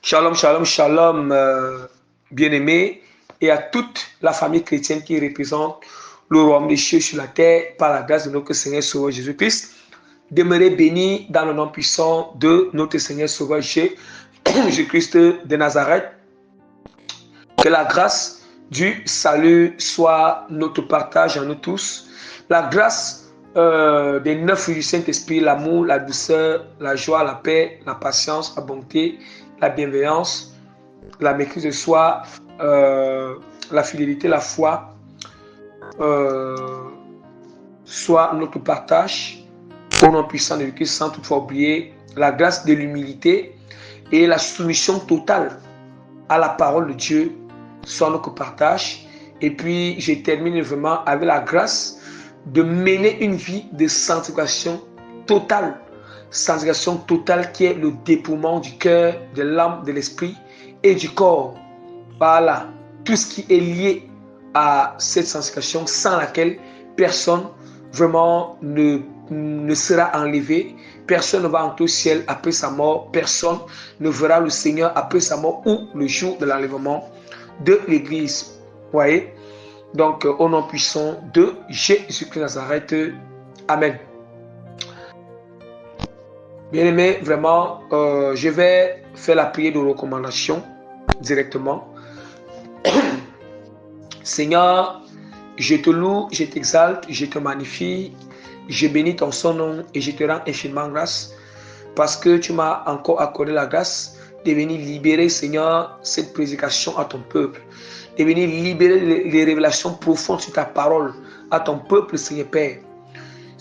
Shalom, shalom, shalom, bien-aimés, et à toute la famille chrétienne qui représente le royaume des cieux sur la terre par la grâce de notre Seigneur Sauveur Jésus-Christ. Demeurez bénis dans le nom puissant de notre Seigneur Sauveur Jésus-Christ de Nazareth. Que la grâce du salut soit notre partage à nous tous. La grâce des 9 fruits du Saint-Esprit, l'amour, la douceur, la joie, la paix, la patience, la bonté, la bienveillance, la maîtrise de soi, la fidélité, la foi, soit notre partage au nom puissant de Christ, sans toutefois oublier la grâce de l'humilité et la soumission totale à la parole de Dieu, soit notre partage. Et puis, je termine vraiment avec la grâce de mener une vie de sanctification totale. Sanctification totale qui est le dépouillement du cœur, de l'âme, de l'esprit et du corps. Voilà, tout ce qui est lié à cette sanctification sans laquelle personne vraiment ne sera enlevé. Personne ne va entrer au ciel après sa mort. Personne ne verra le Seigneur après sa mort ou le jour de l'enlèvement de l'Église. Vous voyez? Donc, au nom puissant de Jésus-Christ de Nazareth. Amen. Bien-aimé, vraiment, je vais faire la prière de recommandation directement. Seigneur, je te loue, je t'exalte, je te magnifie, je bénis ton nom et je te rends infiniment grâce parce que tu m'as encore accordé la grâce de venir libérer, Seigneur, cette prédication à ton peuple, de venir libérer les révélations profondes sur ta parole à ton peuple, Seigneur Père.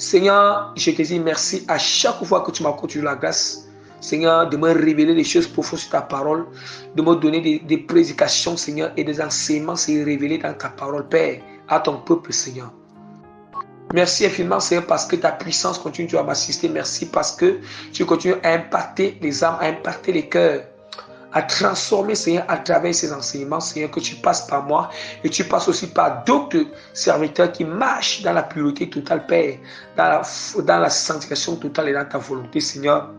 Seigneur, je te dis merci à chaque fois que tu m'accordes la grâce, Seigneur, de me révéler les choses profondes sur ta parole, de me donner des prédications, Seigneur, et des enseignements, Seigneur, révélés dans ta parole, Père, à ton peuple, Seigneur. Merci infiniment, Seigneur, parce que ta puissance continue à m'assister. Merci parce que tu continues à impacter les âmes, à impacter les cœurs, à transformer, Seigneur, à travers ces enseignements, Seigneur, que tu passes par moi et tu passes aussi par d'autres serviteurs qui marchent dans la pureté totale, Père, dans la sanctification totale et dans ta volonté, Seigneur.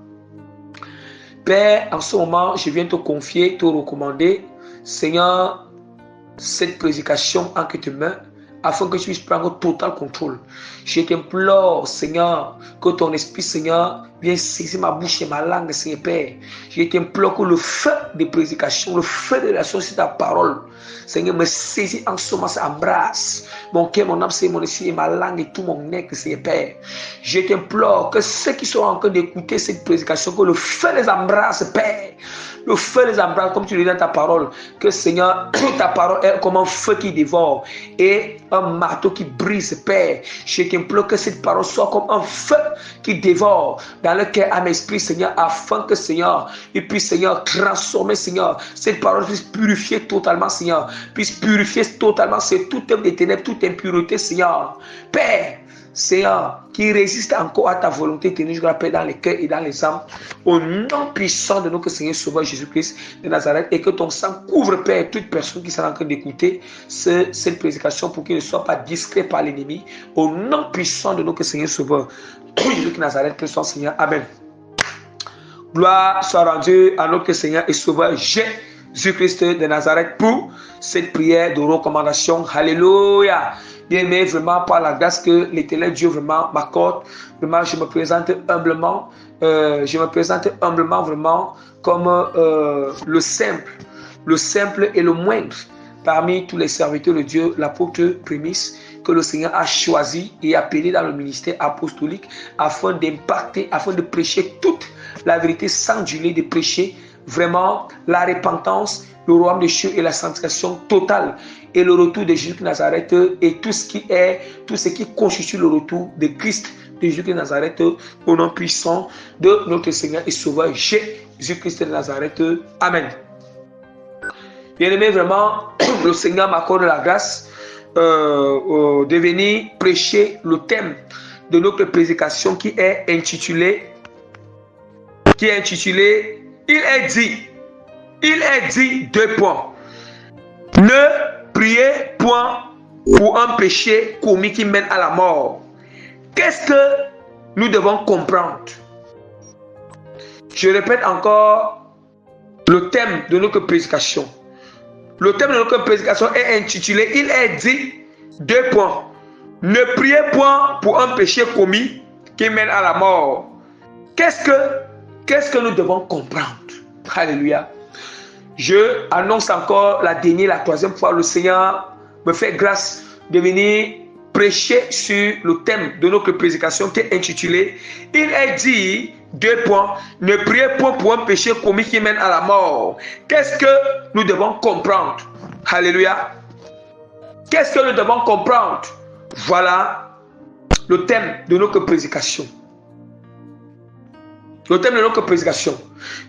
Père, en ce moment, je viens te confier, te recommander, Seigneur, cette prédication en tes mains, afin que tu puisses prendre total contrôle. Je t'implore, Seigneur, que ton esprit, Seigneur, vienne saisir ma bouche et ma langue, Seigneur Père. Je t'implore que le feu de prédication, le feu de la chose sur ta parole, Seigneur, me saisit en ce moment, embrasse mon cœur, mon âme, mon esprit et ma langue et tout mon être, Seigneur Père. Je t'implore que ceux qui sont en train d'écouter cette prédication, que le feu les embrasse, Père. Le feu les embrasse, comme tu le dis dans ta parole, que Seigneur, ta parole est comme un feu qui dévore et un marteau qui brise, Père. Je t'implore que cette parole soit comme un feu qui dévore dans le cœur à mes esprits, Seigneur, afin que, Seigneur, il puisse, Seigneur, transformer, Seigneur, cette parole puisse purifier totalement, Seigneur, puisse purifier totalement, c'est tout œuvre des ténèbres, toute impureté, Seigneur. Père, Seigneur, qui résiste encore à ta volonté, tenue jusqu'à la paix dans les cœurs et dans les âmes, au nom puissant de notre Seigneur Sauveur Jésus-Christ de Nazareth, et que ton sang couvre, Père, toute personne qui sera en train d'écouter cette prédication pour qu'il ne soit pas discret par l'ennemi, au nom puissant de notre Seigneur Sauveur Jésus-Christ de Nazareth, que soit Seigneur. Amen. Gloire soit rendue à notre Seigneur et Sauveur Jésus-Christ de Nazareth pour cette prière de recommandation. Alléluia. Bien-aimé, vraiment, par la grâce que l'Éternel Dieu vraiment m'accorde, vraiment, je me présente humblement vraiment comme le simple et le moindre parmi tous les serviteurs de Dieu, l'apôtre Prémisse, que le Seigneur a choisi et appelé dans le ministère apostolique afin d'impacter, afin de prêcher toute la vérité sans durer, de prêcher vraiment la repentance, le royaume des cieux et la sanctification totale et le retour de Jésus de Nazareth et tout ce qui constitue le retour de Christ de Jésus de Nazareth au nom puissant de notre Seigneur et Sauveur Jésus-Christ de Nazareth. Amen. Bien-aimé, vraiment, le Seigneur m'accorde la grâce de venir prêcher le thème de notre prédication qui est intitulé Il est dit 2 points. Ne priez point pour un péché commis qui mène à la mort. Qu'est-ce que nous devons comprendre? Je répète encore, le thème de notre prédication. Le thème de notre prédication est intitulé, il est dit, 2 points. Ne priez point pour un péché commis qui mène à la mort. Qu'est-ce que nous devons comprendre? Alléluia. Je annonce encore la dernière, la 3e fois, le Seigneur me fait grâce de venir prêcher sur le thème de notre prédication qui est intitulé, il est dit, 2 points, ne priez point pour un péché commis qui mène à la mort. Qu'est-ce que nous devons comprendre? Alléluia. Qu'est-ce que nous devons comprendre? Voilà le thème de notre prédication. Le thème de notre prédication.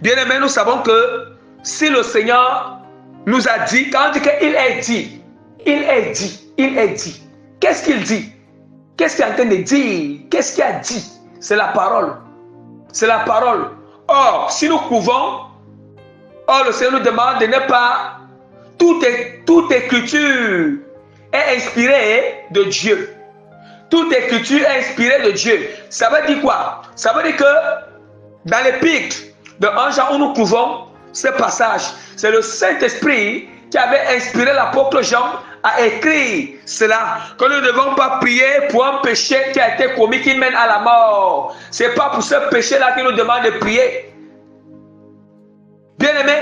Bien-aimés, nous savons que si le Seigneur nous a dit, quand on dit qu'il est dit, il est dit, il est dit. Qu'est-ce qu'il dit? Qu'est-ce qu'il est en train de dire? Qu'est-ce qu'il a dit? C'est la parole. C'est la parole. Or, si nous pouvons, le Seigneur nous demande de ne pas... Toute écriture est inspirée de Dieu. Toute écriture est inspirée de Dieu. Ça veut dire quoi? Ça veut dire que dans l'épître de 1 Jean où nous trouvons ce passage, c'est le Saint-Esprit qui avait inspiré l'apôtre Jean à écrire cela, que nous ne devons pas prier pour un péché qui a été commis qui mène à la mort. Ce n'est pas pour ce péché-là qu'il nous demande de prier. Bien-aimé,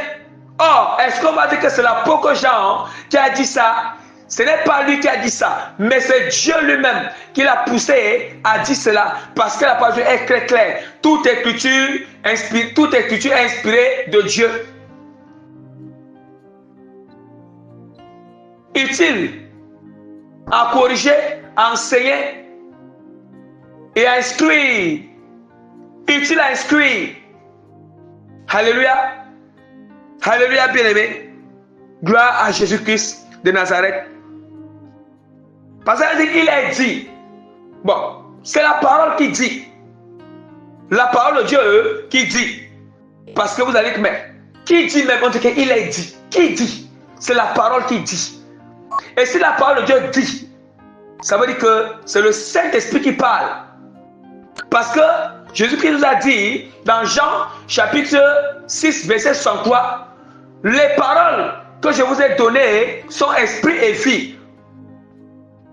or, est-ce qu'on va dire que c'est l'apôtre Jean qui a dit ça? Ce n'est pas lui qui a dit ça, mais c'est Dieu lui-même qui l'a poussé à dire cela, parce que la parole est très claire. Toute écriture est inspirée de Dieu. Utile à corriger, à enseigner et à instruire. Utile à instruire. Alléluia. Alléluia, bien-aimé. Gloire à Jésus-Christ de Nazareth. Parce qu'il est dit. Bon, c'est la parole qui dit. La parole de Dieu qui dit. Parce que vous allez dire, mais qui dit même? On dit qu'il est dit. Qui dit? C'est la parole qui dit. Et si la parole de Dieu dit, ça veut dire que c'est le Saint-Esprit qui parle. Parce que Jésus-Christ nous a dit dans Jean chapitre 6 verset 63, les paroles que je vous ai données sont esprit et vie.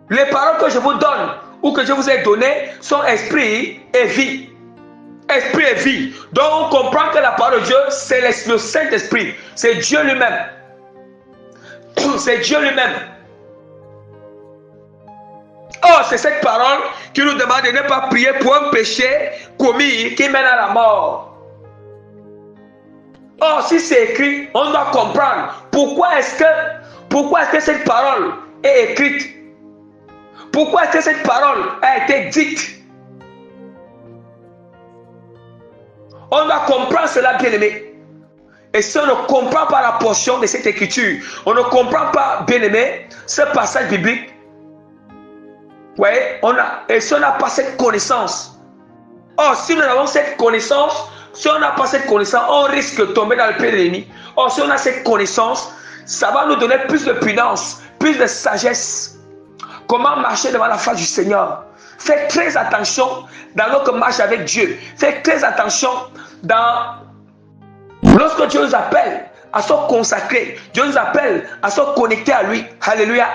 Les paroles que je vous donne ou que je vous ai données sont esprit et vie. Esprit et vie. Donc on comprend que la parole de Dieu, c'est le Saint-Esprit. C'est Dieu lui-même. C'est Dieu lui-même. Oh, c'est cette parole qui nous demande de ne pas prier pour un péché commis qui mène à la mort. Oh, si c'est écrit, on doit comprendre pourquoi est-ce que cette parole est écrite. Pourquoi est-ce que cette parole a été dite. On doit comprendre cela, bien-aimé. Et si on ne comprend pas la portion de cette écriture, on ne comprend pas, bien-aimé, ce passage biblique, ouais, et si on n'a pas cette connaissance, si nous avons cette connaissance, si on n'a pas cette connaissance, on risque de tomber dans le pied de l'ennemi. Si on a cette connaissance, ça va nous donner plus de prudence, plus de sagesse. Comment marcher devant la face du Seigneur? Faites très attention dans notre marche avec Dieu. Faites très attention lorsque Dieu nous appelle à se consacrer. Dieu nous appelle à se connecter à lui. Alléluia.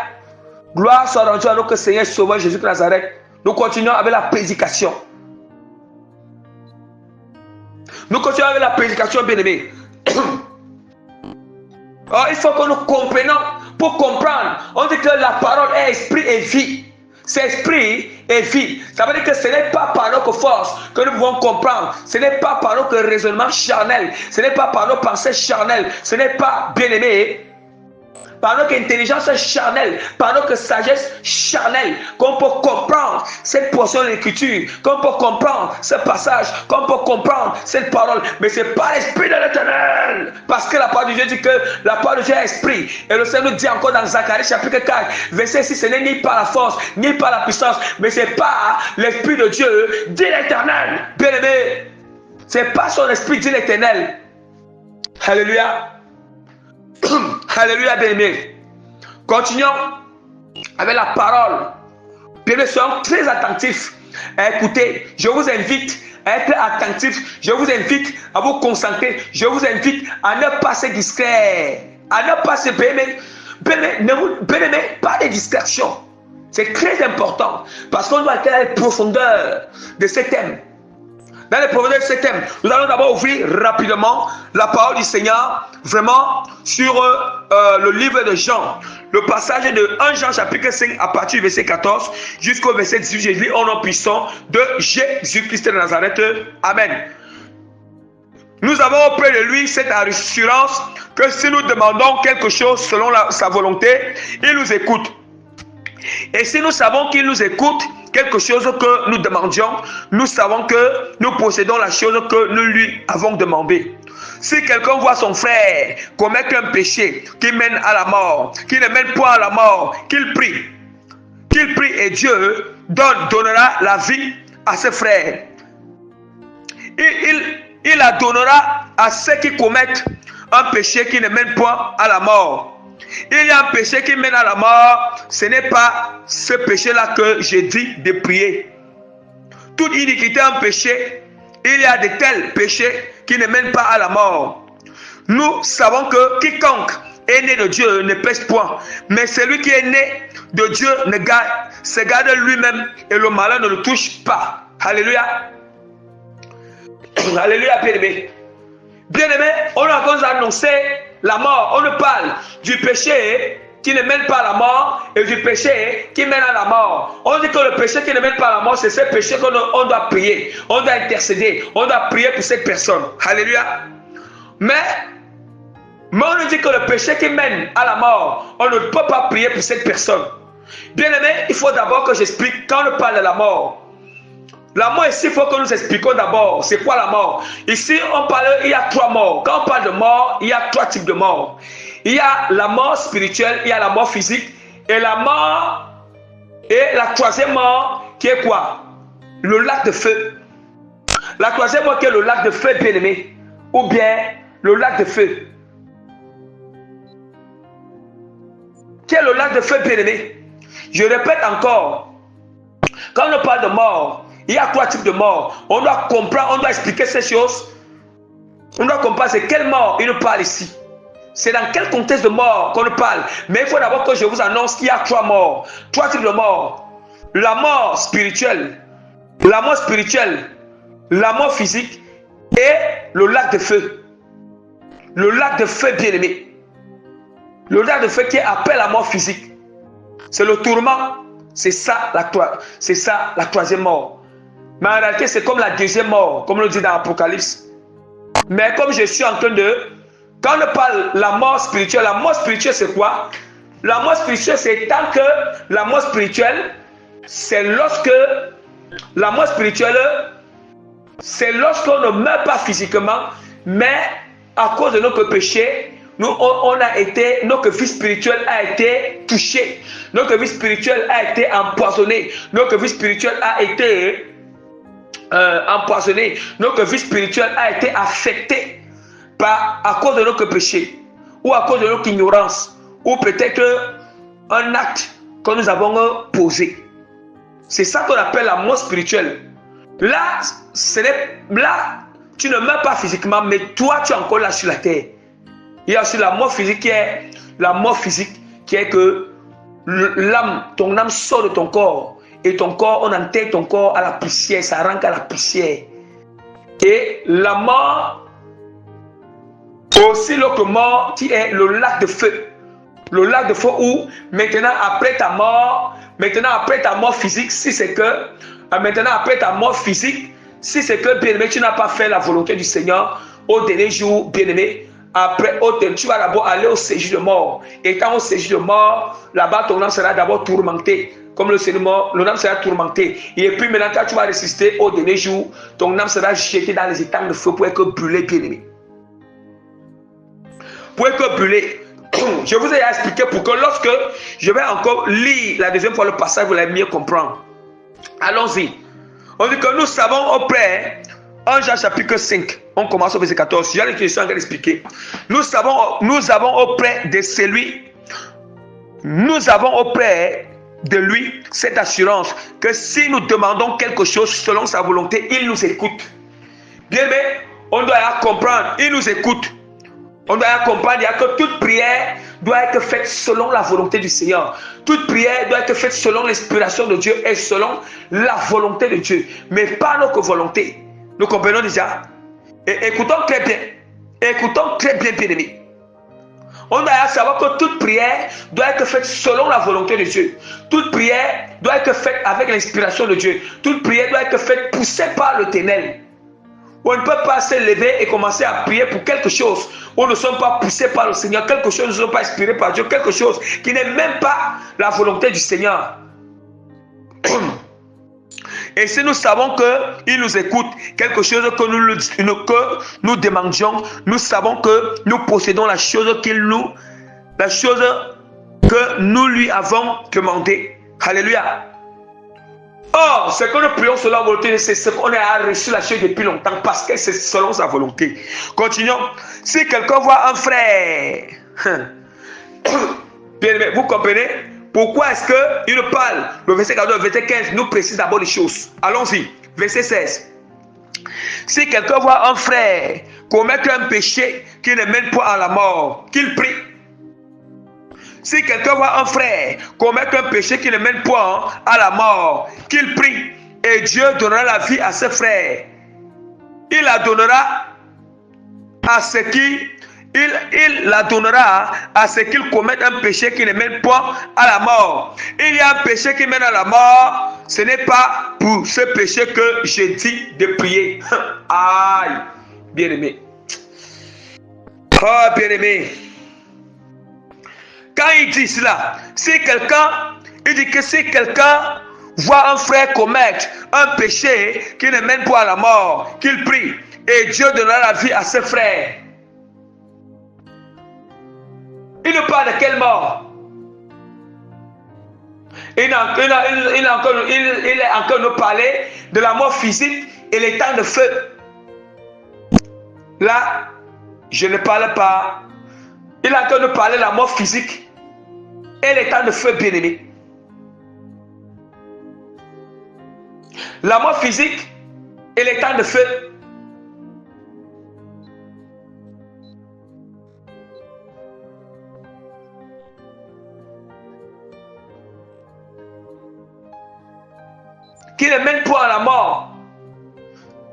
Gloire soit rendue à notre Seigneur Sauveur Jésus de Nazareth. Nous continuons avec la prédication. Nous continuons avec la prédication, bien-aimés. Il faut que nous comprenions. Pour comprendre, on dit que la parole est esprit et vie. C'est esprit et vie. Ça veut dire que ce n'est pas par notre force que nous pouvons comprendre. Ce n'est pas par notre raisonnement charnel. Ce n'est pas par nos pensées charnelles. Ce n'est pas, bien-aimé, par notre intelligence charnelle, par notre sagesse charnelle, qu'on peut comprendre cette portion de l'écriture, qu'on peut comprendre ce passage, qu'on peut comprendre cette parole. Mais ce n'est pas l'esprit de l'Éternel. Parce que la parole de Dieu dit que la parole de Dieu est esprit. Et le Seigneur nous dit encore dans Zacharie chapitre 4, verset 6, ce n'est ni par la force, ni par la puissance, mais c'est par l'esprit de Dieu, dit l'Éternel. Bien aimé, c'est pas son esprit, dit l'Éternel. Alléluia. Alléluia, bien-aimé. Continuons avec la parole. Bien-aimés, soyons très attentifs. Écoutez, je vous invite à être attentif. Je vous invite à vous concentrer. Je vous invite à ne pas se distraire. À ne pas se permettre. Pas de distraction. C'est très important. Parce qu'on doit être dans les profondeurs de ce thème. Dans les profondeurs de ce thème, nous allons d'abord ouvrir rapidement la parole du Seigneur, vraiment sur le livre de Jean. Le passage de 1 Jean chapitre 5 à partir du verset 14 jusqu'au verset 18. Je lis au nom puissant de Jésus-Christ de Nazareth. Amen. Nous avons auprès de lui cette assurance que si nous demandons quelque chose selon sa volonté, il nous écoute. Et si nous savons qu'il nous écoute, quelque chose que nous demandions, nous savons que nous possédons la chose que nous lui avons demandé. Si quelqu'un voit son frère commettre un péché qui mène à la mort, qui ne mène pas à la mort, qu'il prie et Dieu donnera la vie à ce frère. Il la donnera à ceux qui commettent un péché qui ne mène pas à la mort. Il y a un péché qui mène à la mort. Ce n'est pas ce péché-là que j'ai dit de prier. Toute iniquité est un péché. Il y a de tels péchés qui ne mènent pas à la mort. Nous savons que quiconque est né de Dieu ne pêche point. Mais celui qui est né de Dieu se garde lui-même et le malheur ne le touche pas. Alléluia. Alléluia, bien-aimé. Bien-aimé, on a encore annoncé la mort. On parle du péché qui ne mène pas à la mort et du péché qui mène à la mort. On dit que le péché qui ne mène pas à la mort, c'est ce péché qu'on doit prier. On doit intercéder. On doit prier pour cette personne. Alléluia. Mais on nous dit que le péché qui mène à la mort, on ne peut pas prier pour cette personne. Bien-aimé, il faut d'abord que j'explique quand on parle de la mort. La mort ici, il faut que nous expliquions d'abord c'est quoi la mort. Ici, il y a 3 morts. Quand on parle de mort, il y a 3 types de morts. Il y a la mort spirituelle, il y a la mort physique. Et la mort, et la 3e mort qui est quoi? Le lac de feu. La 3e mort qui est le lac de feu, bien-aimé. Ou bien le lac de feu. Qui est le lac de feu, bien-aimé? Je répète encore. Quand on parle de mort, il y a 3 types de morts. On doit comprendre, on doit expliquer ces choses. On doit comprendre c'est quelle mort il nous parle ici. C'est dans quel contexte de mort qu'on nous parle. Mais il faut d'abord que je vous annonce qu'il y a 3 morts. 3 types de morts. La mort spirituelle, la mort physique et le lac de feu. Le lac de feu, bien-aimé. Le lac de feu qui appelle la mort physique. C'est le tourment. C'est ça la 3e mort. Mais en réalité, c'est comme la 2e mort, comme on le dit dans l'Apocalypse. Mais comme je suis en train de... Quand on parle de la mort spirituelle c'est quoi? La mort spirituelle, c'est tant que la mort spirituelle, c'est lorsque... La mort spirituelle, c'est lorsqu'on ne meurt pas physiquement, mais à cause de notre péché, notre vie spirituelle a été touchée. Notre vie spirituelle a été empoisonnée. Notre vie spirituelle a été empoisonnée. Notre vie spirituelle a été affectée à cause de notre péché. Ou à cause de notre ignorance. Ou peut-être un acte que nous avons posé. C'est ça qu'on appelle la mort spirituelle. Là, tu ne meurs pas physiquement, mais toi, tu es encore là sur la terre. Il y a aussi la mort physique qui est que ton âme sort de ton corps. Et ton corps, on enterre ton corps à la poussière, ça rentre à la poussière. Et la mort, aussi l'autre mort qui est le lac de feu. Le lac de feu où maintenant après ta mort physique, si c'est que, bien-aimé, tu n'as pas fait la volonté du Seigneur au dernier jour, bien-aimé, après, tu vas d'abord aller au séjour de mort. Et quand au séjour de mort, là-bas, ton âme sera d'abord tourmentée. Comme le Seigneur, l'âme sera tourmentée. Et puis maintenant, quand tu vas résister au dernier jour, ton âme sera jetée dans les étangs de feu pour être brûlée, bien-aimé. Pour être brûlée. Je vous ai expliqué pour que lorsque je vais encore lire la 2e fois le passage, vous allez mieux comprendre. Allons-y. On dit que nous savons auprès, 1 Jean chapitre 5, on commence au verset 14. J'ai les questions à expliquer. Nous avons auprès de celui, nous avons auprès de lui cette assurance que si nous demandons quelque chose selon sa volonté, il nous écoute. Bien, mais on doit comprendre, il nous écoute. On doit comprendre que toute prière doit être faite selon la volonté du Seigneur. Toute prière doit être faite selon l'inspiration de Dieu et selon la volonté de Dieu, mais pas notre volonté. Nous comprenons déjà? Et écoutons très bien. Écoutons très bien, bien-aimés. On doit savoir que toute prière doit être faite selon la volonté de Dieu. Toute prière doit être faite avec l'inspiration de Dieu. Toute prière doit être faite poussée par l'Éternel. On ne peut pas se lever et commencer à prier pour quelque chose où nous ne sommes pas poussés par le Seigneur, quelque chose où nous ne sommes pas inspirés par Dieu, quelque chose qui n'est même pas la volonté du Seigneur. Et si nous savons qu'il nous écoute, quelque chose que nous demandions, nous savons que nous possédons la chose que nous lui avons demandé. Alléluia. Or, ce que nous prions selon la volonté, c'est ce qu'on a reçu la chose depuis longtemps, parce que c'est selon sa volonté. Continuons. Si quelqu'un voit un frère, bien aimé, vous comprenez pourquoi est-ce qu'il parle? Le verset 14, le verset 15 nous précise d'abord les choses. Allons-y. Verset 16. Si quelqu'un voit un frère commettre un péché qui ne mène pas à la mort, qu'il prie. Si quelqu'un voit un frère commettre un péché qui ne mène pas à la mort, qu'il prie, et Dieu donnera la vie à ce frère. Il la donnera à ce qu'il commette un péché qui ne mène pas à la mort. Il y a un péché qui mène à la mort. Ce n'est pas pour ce péché que je dis de prier. Aïe, bien-aimé. Oh, bien-aimé. Quand il dit cela, il dit que si quelqu'un voit un frère commettre un péché qui ne mène pas à la mort, qu'il prie, et Dieu donnera la vie à ce frère. Il ne parle de quelle mort? Il est encore nous parler de la mort physique et les temps de feu. Là, je ne parle pas. Il est encore nous parler de la mort physique et les temps de feu, bien-aimé. La mort physique et les temps de feu. Qui ne mène pas à la mort.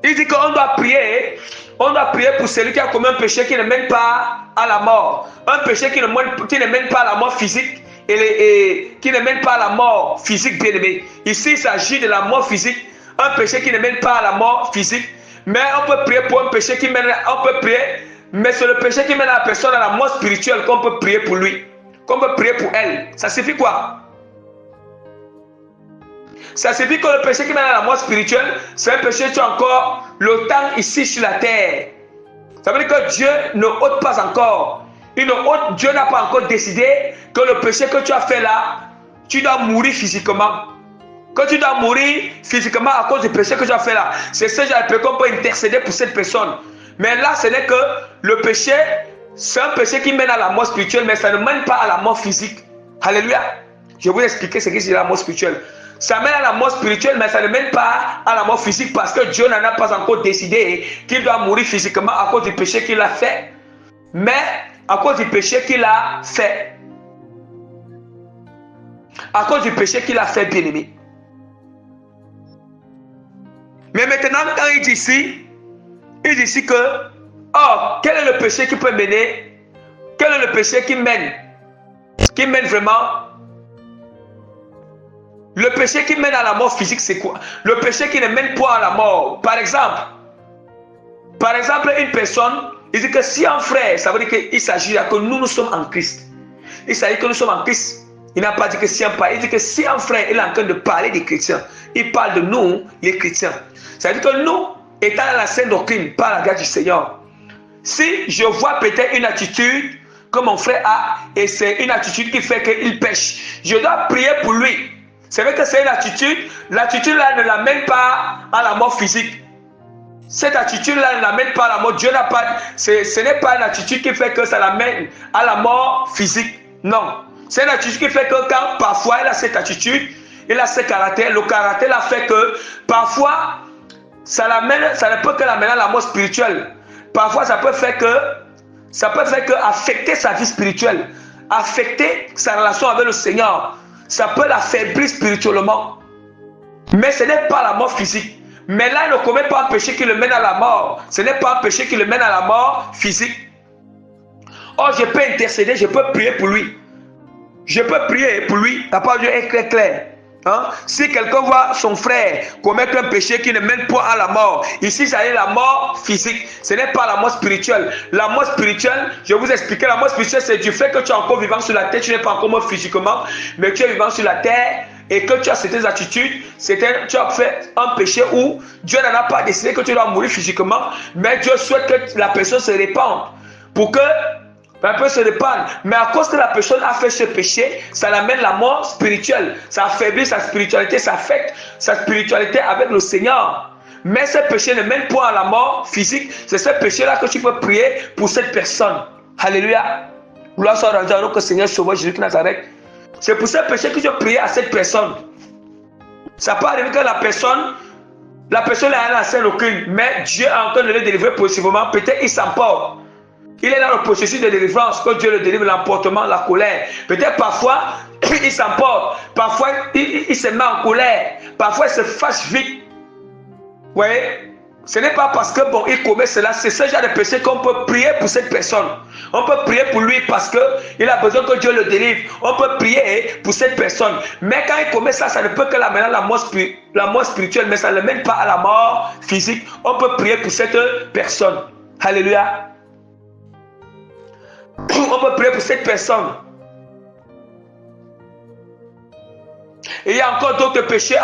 Il dit qu'on doit prier. On doit prier pour celui qui a commis un péché qui ne mène pas à la mort. Un péché qui ne mène pas à la mort physique et qui ne mène pas à la mort physique, bien aimé. Ici, il s'agit de la mort physique. Un péché qui ne mène pas à la mort physique. Mais on peut prier pour un péché qui mène. On peut prier, mais c'est le péché qui mène à la personne à la mort spirituelle qu'on peut prier pour lui. Qu'on peut prier pour elle. Ça signifie quoi? Ça signifie que le péché qui mène à la mort spirituelle, c'est un péché qui a encore le temps ici sur la terre. Ça veut dire que Dieu ne ôte pas encore. Dieu n'a pas encore décidé que le péché que tu as fait là, tu dois mourir physiquement. Que tu dois mourir physiquement à cause du péché que tu as fait là. C'est ce genre de péché qu'on peut intercéder pour cette personne. Mais là, ce n'est que le péché, c'est un péché qui mène à la mort spirituelle, mais ça ne mène pas à la mort physique. Alléluia. Je vais vous expliquer ce que c'est la mort spirituelle. Ça mène à la mort spirituelle, mais ça ne mène pas à la mort physique parce que Dieu n'en a pas encore décidé qu'il doit mourir physiquement à cause du péché qu'il a fait, mais à cause du péché qu'il a fait. À cause du péché qu'il a fait, bien-aimé. Mais maintenant, quand il dit ici que, oh, quel est le péché qui peut mener? Quel est le péché qui mène? Qui mène vraiment? Le péché qui mène à la mort physique, c'est quoi? Le péché qui ne mène pas à la mort. Par exemple, une personne, il dit que si un frère, ça veut dire qu'il s'agit que nous sommes en Christ. Il s'agit que nous sommes en Christ. Il n'a pas dit que si un frère, il dit que si un frère est en train de parler des chrétiens, il parle de nous, les chrétiens. Ça veut dire que nous, étant dans la sainte doctrine, par la grâce du Seigneur, si je vois peut-être une attitude que mon frère a, et c'est une attitude qui fait qu'il pêche, je dois prier pour lui. C'est vrai que c'est une attitude. L'attitude-là ne l'amène pas à la mort physique. Cette attitude-là ne l'amène pas à la mort. Dieu n'a pas. Ce n'est pas une attitude qui fait que ça l'amène à la mort physique. Non. C'est une attitude qui fait que quand parfois il a cette attitude, il a ce caractère, le caractère a fait que parfois ça ne peut que l'amener à la mort spirituelle. Parfois ça peut faire que affecter sa vie spirituelle, affecter sa relation avec le Seigneur. Ça peut l'affaiblir spirituellement. Mais ce n'est pas la mort physique. Mais là, il ne commet pas un péché qui le mène à la mort. Ce n'est pas un péché qui le mène à la mort physique. Oh, je peux intercéder, je peux prier pour lui. Je peux prier pour lui. La parole de Dieu est très claire. Hein? Si quelqu'un voit son frère commettre un péché qui ne mène pas à la mort, ici, ça est la mort physique. Ce n'est pas la mort spirituelle. La mort spirituelle, je vais vous expliquer, la mort spirituelle, c'est du fait que tu es encore vivant sur la terre. Tu n'es pas encore mort physiquement, mais tu es vivant sur la terre. Et que tu as certaines attitudes, tu as fait un péché où Dieu n'en a pas décidé que tu dois mourir physiquement, mais Dieu souhaite que la personne se répande pour que la personne se répande. Mais à cause que la personne a fait ce péché, ça l'amène la mort spirituelle. Ça affaiblit sa spiritualité, ça affecte sa spiritualité avec le Seigneur. Mais ce péché ne mène pas à la mort physique. C'est ce péché-là que tu peux prier pour cette personne. Alléluia. Gloire soit rendue à notre Seigneur Sauveur Jésus de Nazareth. C'est pour ce péché que je prie à cette personne. Ça peut arriver que la personne est en scène aucune, mais Dieu est en train de le délivrer possiblement. Peut-être il s'emporte. Il est dans le processus de délivrance, que Dieu le délivre, l'emportement, la colère. Peut-être parfois il s'emporte, parfois il se met en colère, parfois il se fâche vite. Vous voyez? Ce n'est pas parce que il commet cela, c'est ce genre de péché qu'on peut prier pour cette personne. On peut prier pour lui parce qu'il a besoin que Dieu le délivre. On peut prier pour cette personne. Mais quand il commet ça, ça ne peut que l'amener à la mort spirituelle, mais ça ne le mène pas à la mort physique. On peut prier pour cette personne. Alléluia. On peut prier pour cette personne. Et il y a encore d'autres péchés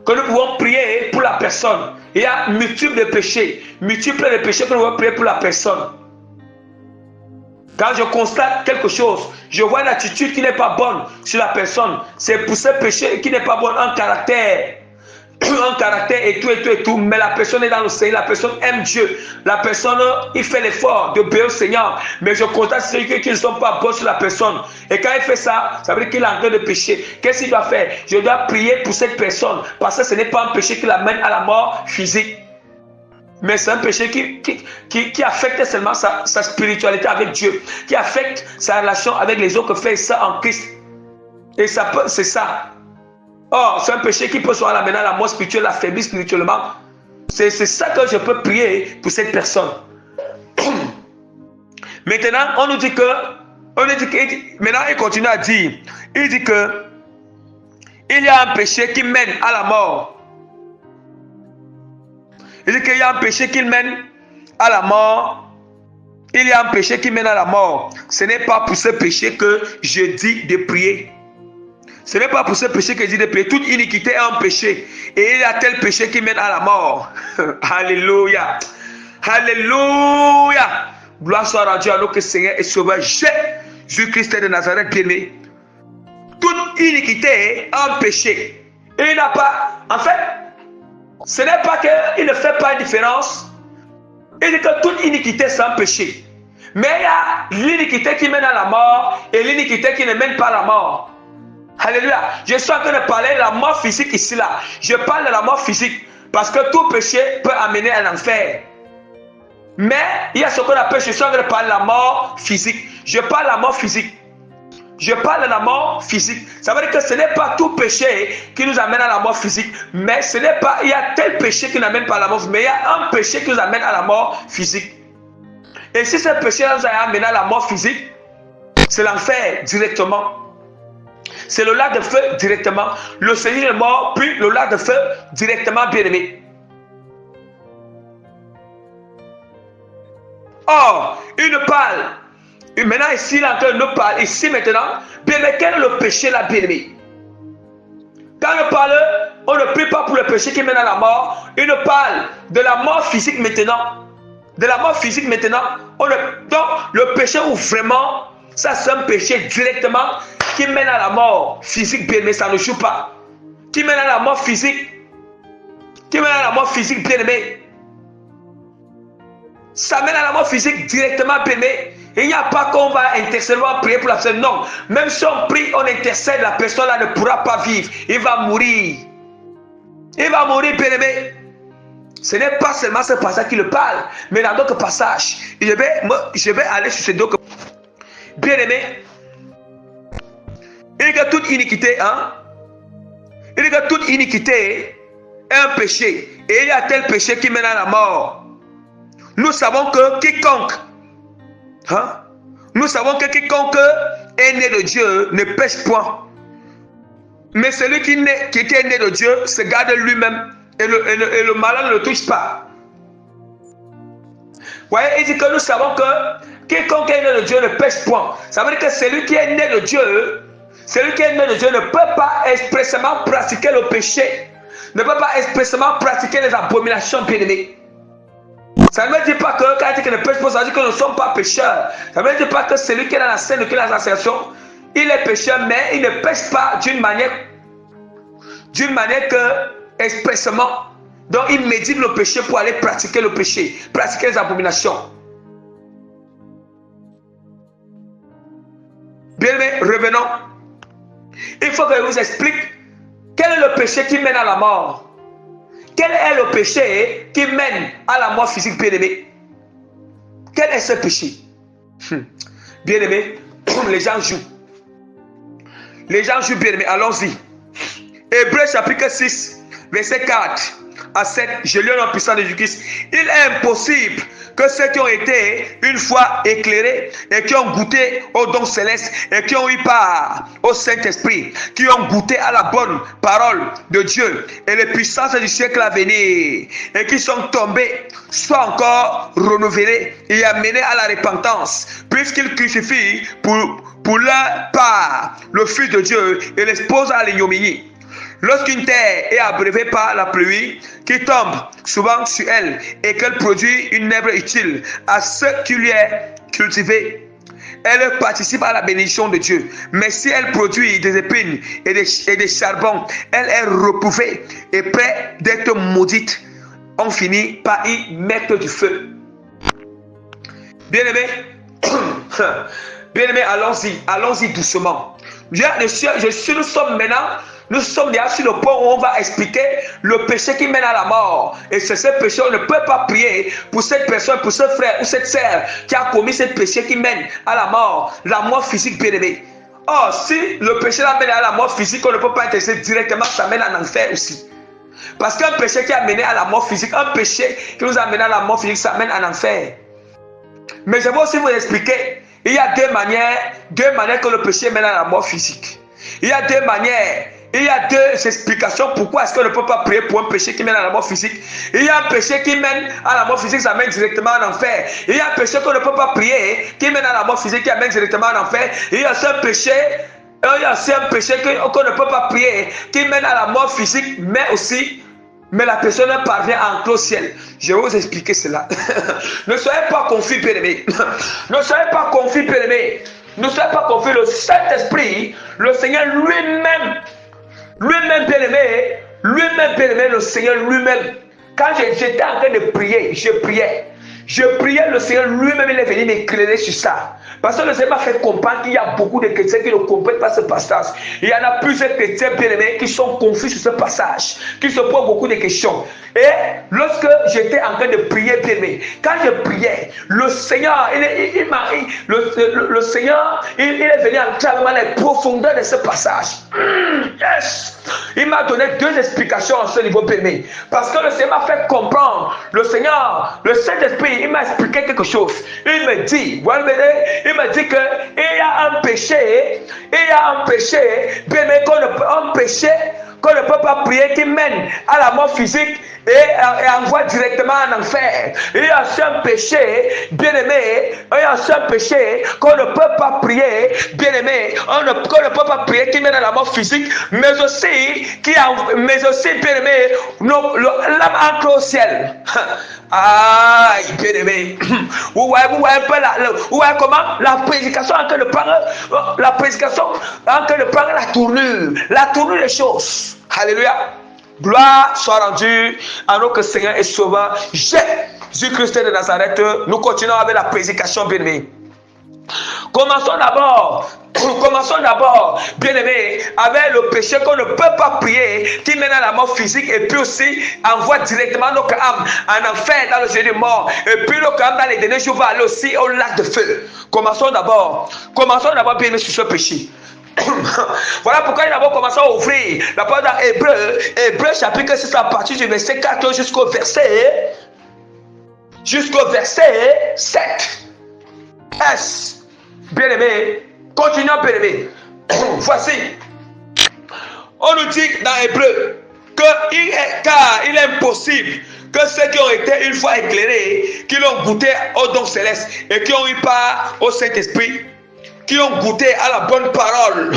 que nous pouvons prier pour la personne. Il y a multiples péchés que nous pouvons prier pour la personne. Quand je constate quelque chose, je vois une attitude qui n'est pas bonne sur la personne. C'est pour ce péché qui n'est pas bon, un caractère et tout. Mais la personne est dans le Seigneur, la personne aime Dieu. La personne, il fait l'effort de bénir au Seigneur. Mais je constate ceux qui ne sont pas bons sur la personne. Et quand il fait ça, ça veut dire qu'il est en train de pécher. Qu'est-ce qu'il doit faire? Je dois prier pour cette personne. Parce que ce n'est pas un péché qui l'amène à la mort physique. Mais c'est un péché qui affecte seulement sa spiritualité avec Dieu. Qui affecte sa relation avec les autres, fait ça en Christ. Et ça peut, c'est ça. Oh, c'est un péché qui peut soit l'amener à la mort spirituelle, l'affaiblir spirituellement. C'est ça que je peux prier pour cette personne. Maintenant, on nous dit que, maintenant il continue à dire, il dit que il y a un péché qui mène à la mort. Il dit qu'il y a un péché qui mène à la mort. Il y a un péché qui mène à la mort. Ce n'est pas pour ce péché que je dis de prier. Ce n'est pas pour ce péché que je dis de prier. Toute iniquité est un péché. Et il y a tel péché qui mène à la mort. Alléluia. Alléluia. Gloire soit rendue à notre Seigneur et Sauveur Jésus-Christ de Nazareth bien-aimé. Toute iniquité est un péché. Et il n'a pas... En fait, ce n'est pas qu'il ne fait pas une différence. Il dit que toute iniquité c'est un péché. Mais il y a l'iniquité qui mène à la mort et l'iniquité qui ne mène pas à la mort. Alléluia. Je suis en train de parler de la mort physique ici là. Je parle de la mort physique parce que tout péché peut amener à l'enfer. Mais il y a ce qu'on appelle, je suis en train de parler de la mort physique. Je parle de la mort physique. Je parle de la mort physique. Ça veut dire que ce n'est pas tout péché qui nous amène à la mort physique. Mais ce n'est pas, il y a tel péché qui n'amène pas à la mort physique. Mais il y a un péché qui nous amène à la mort physique. Et si ce péché nous a amené à la mort physique, c'est l'enfer directement. C'est le lac de feu directement. Le Seigneur est mort, puis le lac de feu directement, bien-aimé. Or, il ne parle. Et maintenant, ici, il est en train de nous parler. Ici, maintenant, bien-aimé, quel est le péché là, bien-aimé? Quand on parle, on ne prie pas pour le péché qui mène à la mort. Il ne parle de la mort physique maintenant. De la mort physique maintenant. Donc, le péché où vraiment, ça c'est un péché directement qui mène à la mort physique, bien-aimé, ça ne joue pas. Qui mène à la mort physique. Qui mène à la mort physique, bien-aimé. Ça mène à la mort physique directement, bien-aimé. Il n'y a pas qu'on va intercéder, on va prier pour la personne. Non. Même si on prie, on intercède, la personne là ne pourra pas vivre. Il va mourir. Il va mourir, bien-aimé. Ce n'est pas seulement ce passage qui le parle, mais dans d'autres passages. Je vais aller sur ces deux. Bien-aimé, il dit que toute iniquité, il dit que toute iniquité est un péché. Et il y a tel péché qui mène à la mort. Nous savons que quiconque, nous savons que quiconque est né de Dieu ne pêche point. Mais celui qui était né de Dieu se garde lui-même et le malin ne le touche pas. Vous voyez, il dit que nous savons que quiconque est né de Dieu ne pêche point. Ça veut dire que celui qui est né de Dieu, ne peut pas expressément pratiquer le péché, ne peut pas expressément pratiquer les abominations, bien-aimés. Ça ne veut dire pas que quand il dit qu'il ne pêche pas, ça veut dire que nous ne sommes pas pécheurs. Ça ne veut dire pas que celui qui est dans la scène, qui est dans l'ascension, il est pécheur, mais il ne pêche pas d'une manière que expressément. Donc il médite le péché pour aller pratiquer le péché, pratiquer les abominations. Bien aimé, revenons. Il faut que je vous explique quel est le péché qui mène à la mort. Quel est le péché qui mène à la mort physique, bien-aimé? Quel est ce péché? Bien-aimé, les gens jouent. Les gens jouent, bien-aimé. Allons-y. Hébreux chapitre 6, verset 4 à 7. Je lis en puissance de Jésus-Christ. Il est impossible que ceux qui ont été une fois éclairés et qui ont goûté au don céleste et qui ont eu part au Saint-Esprit, qui ont goûté à la bonne parole de Dieu et les puissances du siècle à venir et qui sont tombés, soient encore renouvelés et amenés à la repentance, puisqu'ils crucifient pour leur part le Fils de Dieu et l'exposent à l'ignominie. Lorsqu'une terre est abreuvée par la pluie qui tombe souvent sur elle et qu'elle produit une herbe utile à ceux qui lui est cultivé, elle participe à la bénédiction de Dieu. Mais si elle produit des épines et des charbons, elle est reprouvée et près d'être maudite. On finit par y mettre du feu. Bien-aimé, allons-y doucement. Nous sommes déjà sur le point où on va expliquer le péché qui mène à la mort. Et c'est ce péché, on ne peut pas prier pour cette personne, pour ce frère ou cette sœur qui a commis ce péché qui mène à la mort physique, bien-aimé. Or, si le péché mène à la mort physique, on ne peut pas intercéder directement, ça mène en enfer aussi. Parce qu'un péché qui a mené à la mort physique, un péché qui nous a mené à la mort physique, ça mène en enfer. Mais je vais aussi vous expliquer, il y a deux manières que le péché mène à la mort physique. Il y a deux explications pourquoi est-ce qu'on ne peut pas prier pour un péché qui mène à la mort physique. Il y a un péché qui mène à la mort physique, ça mène directement en enfer. Il y a un péché qu'on ne peut pas prier qui mène à la mort physique, qui amène directement en enfer. Il y a aussi un péché qu'on ne peut pas prier qui mène à la mort physique, mais la personne parvient à entrer au ciel. Je vais vous expliquer cela. Ne soyez pas confus, bien-aimés. Ne soyez pas confus, bien-aimés. Ne soyez pas confus. Le Saint-Esprit, le Seigneur lui-même, bien-aimé, le Seigneur lui-même. Quand j'étais en train de prier, je priais, le Seigneur lui-même, il est venu m'éclairer sur ça. Parce que le Seigneur m'a fait comprendre qu'il y a beaucoup de chrétiens qui ne comprennent pas ce passage. Il y en a plusieurs chrétiens bien-aimés qui sont confus sur ce passage, qui se posent beaucoup de questions. Et lorsque j'étais en train de prier, bien-aimé, quand je priais, le Seigneur, il est venu entrer dans les profondeurs de ce passage. Yes! Il m'a donné deux explications à ce niveau, bien-aimé. Parce que le Seigneur m'a fait comprendre, le Saint-Esprit, il m'a expliqué quelque chose. Il me dit, il me dit qu'il y a un péché, bien-aimé, qu'on ne peut pas prier, qui mène à la mort physique et envoie directement en enfer. Il y a un péché, bien-aimé, qu'on ne peut pas prier, bien-aimé, qu'on ne peut pas prier qui mène à la mort physique, mais aussi, bien-aimé, l'âme entre au ciel. Aïe, bien-aimé. Vous voyez un peu comment la prédication en train de prendre la tournure des choses. Alléluia. Gloire soit rendue à notre Seigneur et Sauveur Jésus-Christ de Nazareth. Nous continuons avec la prédication, bien-aimé. Commençons d'abord, bien-aimé, avec le péché qu'on ne peut pas prier, qui mène à la mort physique, et puis aussi envoie directement notre âme en enfer dans le jeu de mort. Et puis notre âme dans les derniers jours va aller aussi au lac de feu. Commençons d'abord, bien-aimé, sur ce péché. Voilà pourquoi nous avons commencé à ouvrir la parole dans Hébreu chapitre 6 à partir du verset 4 jusqu'au verset 7. Bien-aimé, continuons, bien-aimé. Voici, on nous dit dans Hébreu car il est impossible que ceux qui ont été une fois éclairés, qui l'ont goûté au don céleste et qui ont eu part au Saint-Esprit, qui ont goûté à la bonne parole.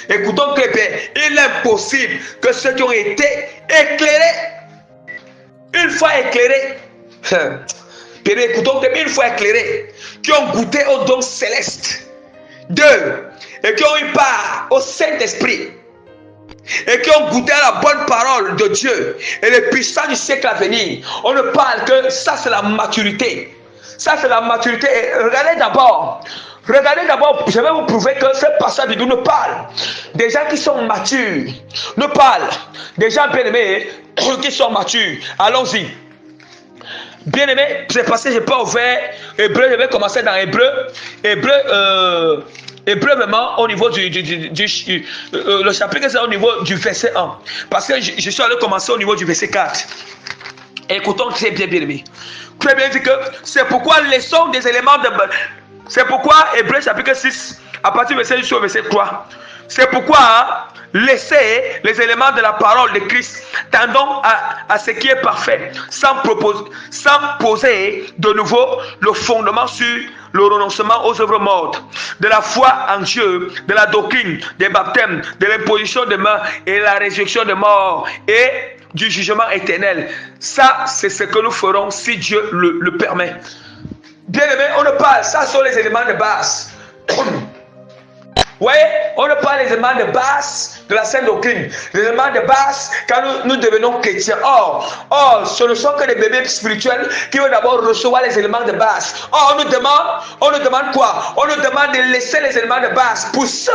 Écoutons très bien, il est impossible que ceux qui ont été éclairés, une fois éclairés, écoutons très bien, une fois éclairés, qui ont goûté au don céleste, et qui ont eu part au Saint-Esprit, et qui ont goûté à la bonne parole de Dieu et les puissants du siècle à venir. On ne parle que ça, c'est la maturité. Ça, c'est la maturité. Et regardez d'abord, je vais vous prouver que ce passage de nous ne parle des gens qui sont matures, ne parle des gens bien-aimés qui sont matures. Allons-y. Bien-aimés, c'est parce que je n'ai pas ouvert Hébreu, je vais commencer dans Hébreu. Hébreu vraiment au niveau le chapitre, c'est au niveau du verset 1. Parce que je suis allé commencer au niveau du verset 4. Écoutons très bien, bien-aimés. Très bien dit que c'est pourquoi laissons des éléments de... C'est pourquoi Hébreu chapitre 6, à partir du verset 1 au verset 3. C'est pourquoi laissez les éléments de la parole de Christ, tendons à ce qui est parfait, sans poser de nouveau le fondement sur le renoncement aux œuvres mortes, de la foi en Dieu, de la doctrine, des baptêmes, de l'imposition des mains et la résurrection des morts et du jugement éternel. Ça, c'est ce que nous ferons si Dieu le permet. Bien aimé, on ne parle, ça sont les éléments de base. Vous voyez, on ne parle des éléments de base de la sainte doctrine, les éléments de base quand nous devenons chrétiens. Or, ce ne sont que des bébés spirituels qui vont d'abord recevoir les éléments de base. Or, on nous demande quoi? On nous demande de laisser les éléments de base pour ceux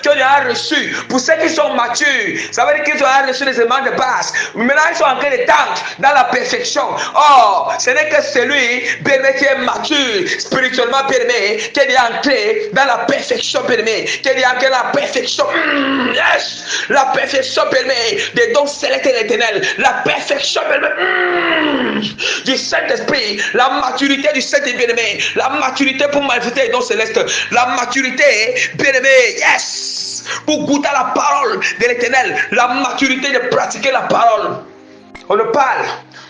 qui ont déjà reçu, pour ceux qui sont matures. Ça veut dire qu'ils ont déjà reçu les éléments de base. Maintenant, ils sont en train de tendre dans la perfection. Or, ce n'est que celui, bien-aimé, qui est mature, spirituellement bien-aimé, qui est déjà entré dans la perfection, bien-aimé, qui est déjà entré dans la perfection. Yes! La perfection, bien-aimé, des dons célestes et éternels. La perfection, bien-aimé, du Saint-Esprit. La maturité du Saint-Esprit, bien-aimé. La maturité pour manifester les dons célestes. La maturité, bien-aimé, yes! Pour goûter la parole de l'éternel. La maturité de pratiquer la parole. On ne parle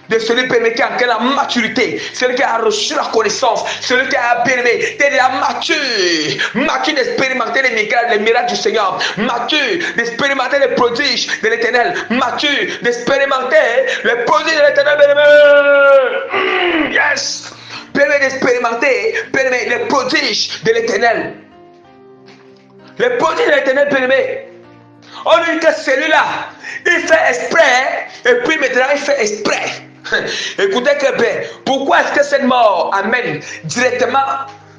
de celui qui a la maturité, celui qui a reçu la connaissance, celui qui a bien aimé, qui est déjà mature d'expérimenter les miracles du Seigneur, mature d'expérimenter les prodiges de l'éternel, mature d'expérimenter les prodiges de l'éternel, bien-aimé. Yes! Bien-aimé d'expérimenter, bien-aimé, les prodiges de l'éternel. Les prodiges de l'éternel, bien-aimé. On dit que celui-là, il fait exprès, et puis maintenant il fait exprès. Écoutez que bien, pourquoi est-ce que cette mort amène directement,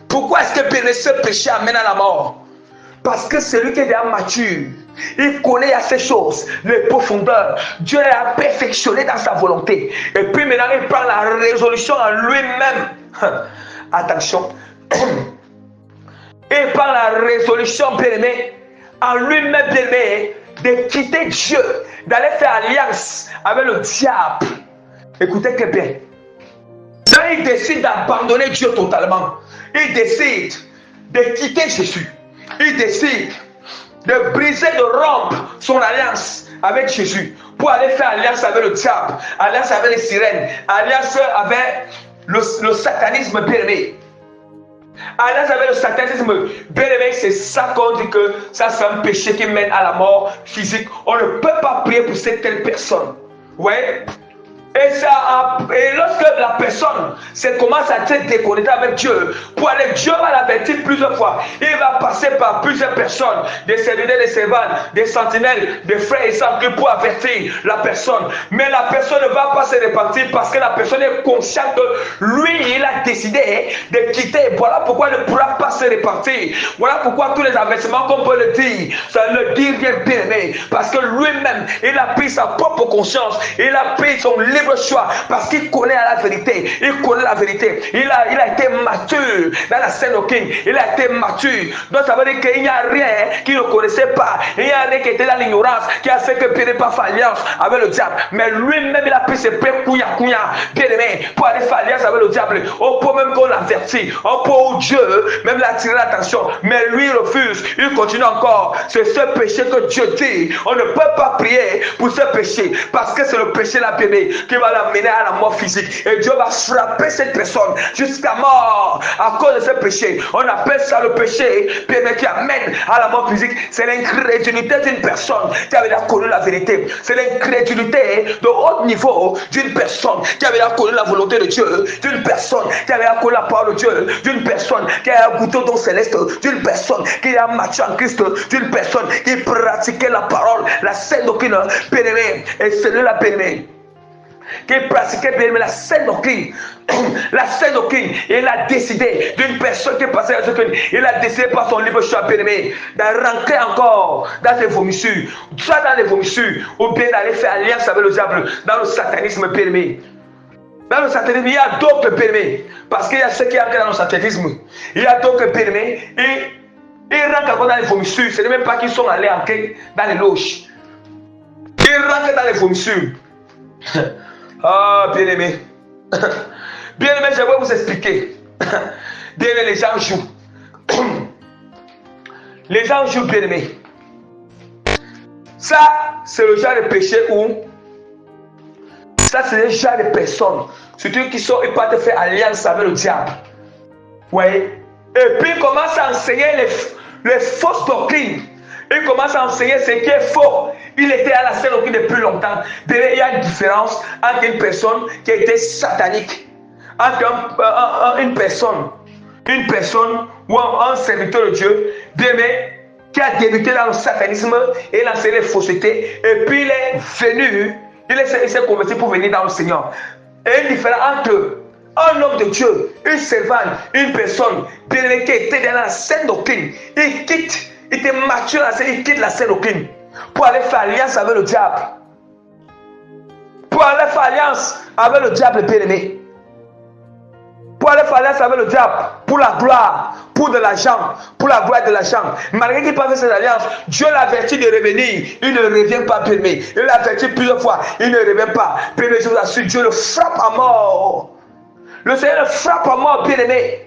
pourquoi est-ce que ce péché amène à la mort? Parce que celui qui est déjà mature, il connaît à ces choses, les profondeurs. Dieu l'a perfectionné dans sa volonté. Et puis maintenant il prend la résolution en lui-même. Attention. Il prend la résolution, bien-aimé, en lui-même, bien-aimé, de quitter Dieu, d'aller faire alliance avec le diable. Écoutez que bien. Quand il décide d'abandonner Dieu totalement, il décide de quitter Jésus. Il décide de briser, de rompre son alliance avec Jésus pour aller faire alliance avec le diable, alliance avec les sirènes, alliance avec le satanisme, bien-aimé. Alliance avec le satanisme, bien-aimé, c'est ça qu'on dit que ça c'est un péché qui mène à la mort physique. On ne peut pas prier pour cette telle personne. Ouais. Et lorsque la personne commence à se déconnecter avec Dieu, pour aller, Dieu va l'avertir plusieurs fois. Il va passer par plusieurs personnes, des serviteurs, des servantes, des sentinelles, des frères et sœurs pour avertir la personne. Mais la personne ne va pas se répartir parce que la personne est consciente que lui, il a décidé de quitter. Voilà pourquoi il ne pourra pas se répartir. Voilà pourquoi tous les avertissements qu'on peut le dire, ça ne dit rien bien aimé. Parce que lui-même, il a pris sa propre conscience, il a pris son libre choix parce qu'il connaît la vérité. Il connaît la vérité. Il a été mature dans la scène au King. Il a été mature. Donc ça veut dire qu'il n'y a rien qu'il ne connaissait pas. Il n'y a rien qui était dans l'ignorance qui a fait que Pierre n'ait pas fait alliance avec le diable. Mais lui-même, il a pris ses prêts couilla bien aimé pour aller faire alliance avec le diable. Au point même qu'on l'avertit. Au point où Dieu même l'a attiré l'attention. Mais lui il refuse. Il continue encore. C'est ce péché que Dieu dit. On ne peut pas prier pour ce péché parce que c'est le péché la bien aimé qui va l'amener à la mort physique. Et Dieu va frapper cette personne jusqu'à mort à cause de ce péché. On appelle ça le péché qui amène à la mort physique. C'est l'incrédulité d'une personne qui avait connu la vérité. C'est l'incrédulité de haut niveau d'une personne qui avait connu la volonté de Dieu, d'une personne qui avait connu la parole de Dieu, d'une personne qui a goûté au don céleste, d'une personne qui a marché en Christ, d'une personne qui pratiquait la parole, la sainte doctrine bien-aimée. Et celui-là bien-aimé qui pratiquait bien la sainte doctrine, la sainte doctrine, il a décidé d'une personne qui passait la doctrine, il a décidé par son libre choix bien-aimé de rentrer encore dans ses vomissures, soit dans les vomissures, ou bien d'aller faire alliance avec le diable, dans le satanisme bien-aimé. Dans le satanisme, il y a d'autres bien-aimés, parce qu'il y a ceux qui entrent dans le satanisme, il y a d'autres bien-aimés, et ils rentrent encore dans les vomissures, ce n'est même pas qu'ils sont allés entrer dans les loges, ils rentrent dans les vomissures. Ah, bien-aimé. Bien-aimé, je vais vous expliquer. Bien-aimé, les gens jouent. Les gens jouent, bien-aimé. Ça, c'est le genre de péché où ça, c'est le genre de personnes, surtout qui sont, ils peuvent faire alliance avec le diable. Oui. Et puis, ils commencent à enseigner les fausses doctrines. Il commence à enseigner ce qui est faux. Il était à la scène depuis longtemps. Il y a une différence entre une personne qui était satanique, entre une personne ou un serviteur de Dieu, qui a débuté dans le satanisme et il a enseigné les faussetés. Et puis il est venu, il s'est converti pour venir dans le Seigneur. Et une différence entre un homme de Dieu, une servante, une personne qui était dans la scène doctrine, il était mature, il quitte la scène doctrine pour aller faire alliance avec le diable. Pour aller faire alliance avec le diable bien-aimé. Pour aller faire alliance avec le diable, pour la gloire, pour de l'argent, pour la gloire de l'argent. Malgré qu'il peut faire cette alliance, Dieu l'avertit de revenir. Il ne revient pas, bien-aimé. Il l'avertit plusieurs fois, il ne revient pas. Bien-aimé, je vous assure, Dieu le frappe à mort. Le Seigneur le frappe à mort, bien-aimé.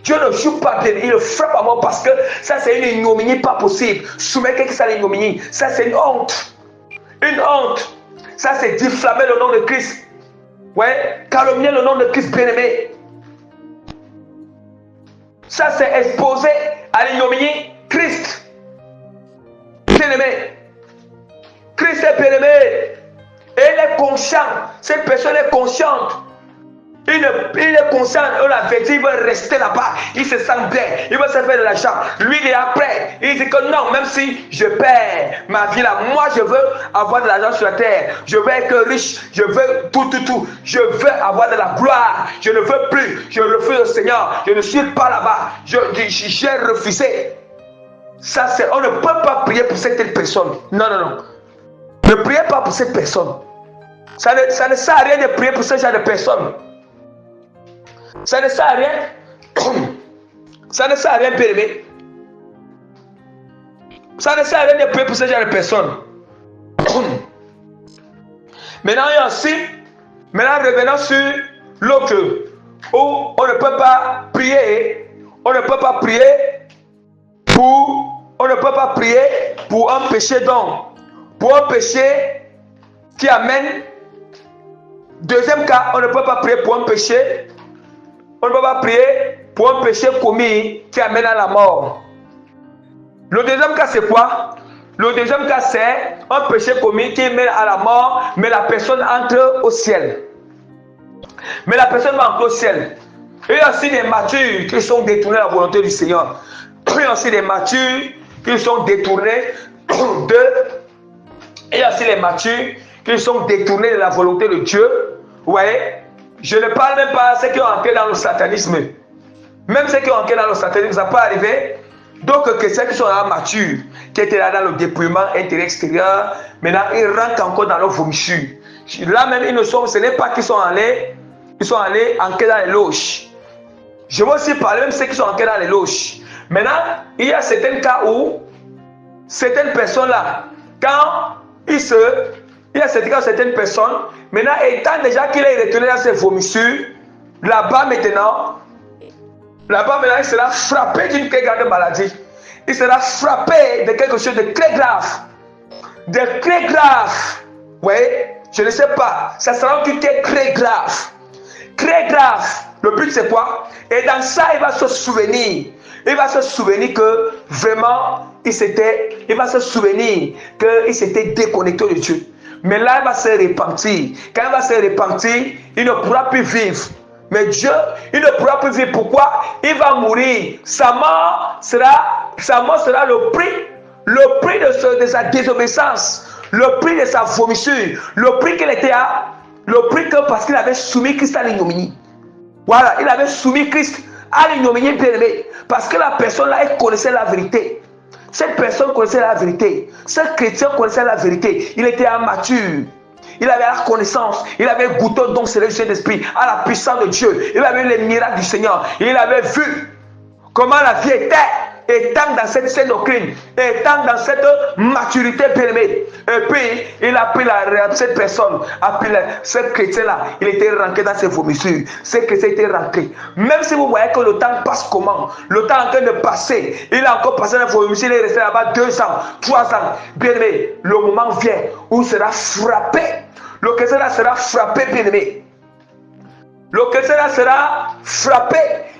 Dieu ne joue pas bien, il le frappe à mort parce que ça c'est une ignominie pas possible. Soumettre quelqu'un à l'ignominie, ça c'est une honte. Une honte. Ça c'est diffamer le nom de Christ. Ouais, calomnier le nom de Christ bien-aimé. Ça c'est exposer à l'ignominie Christ. Bien-aimé. Christ est bien-aimé. Et il est conscient. Cette personne est consciente. Il est conscient, on l'a fait, il veut rester là-bas, il se sent bien, il veut se faire de l'argent. Lui, il est après, il dit que non, même si je perds ma vie là, moi je veux avoir de l'argent sur la terre, je veux être riche, je veux tout, je veux avoir de la gloire, je ne veux plus, je refuse le Seigneur, je ne suis pas là-bas, j'ai refusé. Ça, c'est, on ne peut pas prier pour cette personne. Non. Ne priez pas pour cette personne. Ça ne sert à rien de prier pour ce genre de personne. Ça ne sert à rien. Ça ne sert à rien, bien-aimé. Ça ne sert à rien de prier pour ce genre de personnes. Maintenant, il y a aussi, revenons sur l'autre, où on ne peut pas prier. On ne peut pas prier pour un péché donc. Pour un péché qui amène. Deuxième cas, on ne peut pas prier pour un péché. On ne peut pas prier pour un péché commis qui amène à la mort. Le deuxième cas, c'est quoi? Le deuxième cas, c'est un péché commis qui mène à la mort, mais la personne entre au ciel. Mais la personne va entrer au ciel. Il y a aussi des matures qui sont détournés de la volonté du Seigneur. Il y a aussi des matures qui sont détournés de... Il y a aussi les matures qui sont détournés de la volonté de Dieu. Vous voyez? Je ne parle même pas de ceux qui ont entré dans le satanisme. Même ceux qui ont entré dans le satanisme, ça peut arriver. Donc, que ceux qui sont là matures, qui étaient là dans le dépouillement intérieur-extérieur, maintenant ils rentrent encore dans leur vomissure. Là même, ils ne sont, ce n'est pas qu'ils sont allés entrer dans les loges. Je vais aussi parler même de ceux qui sont entrés dans les loges. Maintenant, il y a certains cas où certaines personnes là, quand il y a certaines personnes, maintenant étant déjà qu'il est retourné dans ses vomissures, là-bas maintenant, il sera frappé d'une très grande maladie. Il sera frappé de quelque chose de très grave. De très grave. Oui, je ne sais pas. Ça sera un truc très grave. Très grave. Le but c'est quoi? Et dans ça, il va se souvenir. Il va se souvenir que vraiment, il va se souvenir qu'il s'était déconnecté de Dieu. Mais là, il va se repentir. Quand il va se repentir, il ne pourra plus vivre. Mais Dieu, il ne pourra plus vivre. Pourquoi? Il va mourir. Sa mort sera le prix de sa désobéissance, le prix de sa vomissure, le prix qu'il était à, le prix que parce qu'il avait soumis Christ à l'ignominie. Voilà, il avait soumis Christ à l'ignominie, bien-aimé, parce que la personne là, elle connaissait la vérité. Cette personne connaissait la vérité. Ce chrétien connaissait la vérité. Il était immature. Il avait la connaissance, il avait goûté donc c'est le Saint-Esprit, à la puissance de Dieu. Il avait les miracles du Seigneur. Il avait vu comment la vie était, étant dans cette saine doctrine, étant dans cette maturité bien-aimée. Et puis, il a pris cette personne, ce chrétien-là, il était rentré dans ses vomissures. Ce chrétien était rentré. Même si vous voyez que le temps passe comment, le temps est en train de passer, il a encore passé dans les vomissures, il est resté là-bas 2 ans, 3 ans. Bien-aimé, le moment vient où il sera frappé. Le chrétien sera frappé, bien-aimé. Le chrétien sera frappé.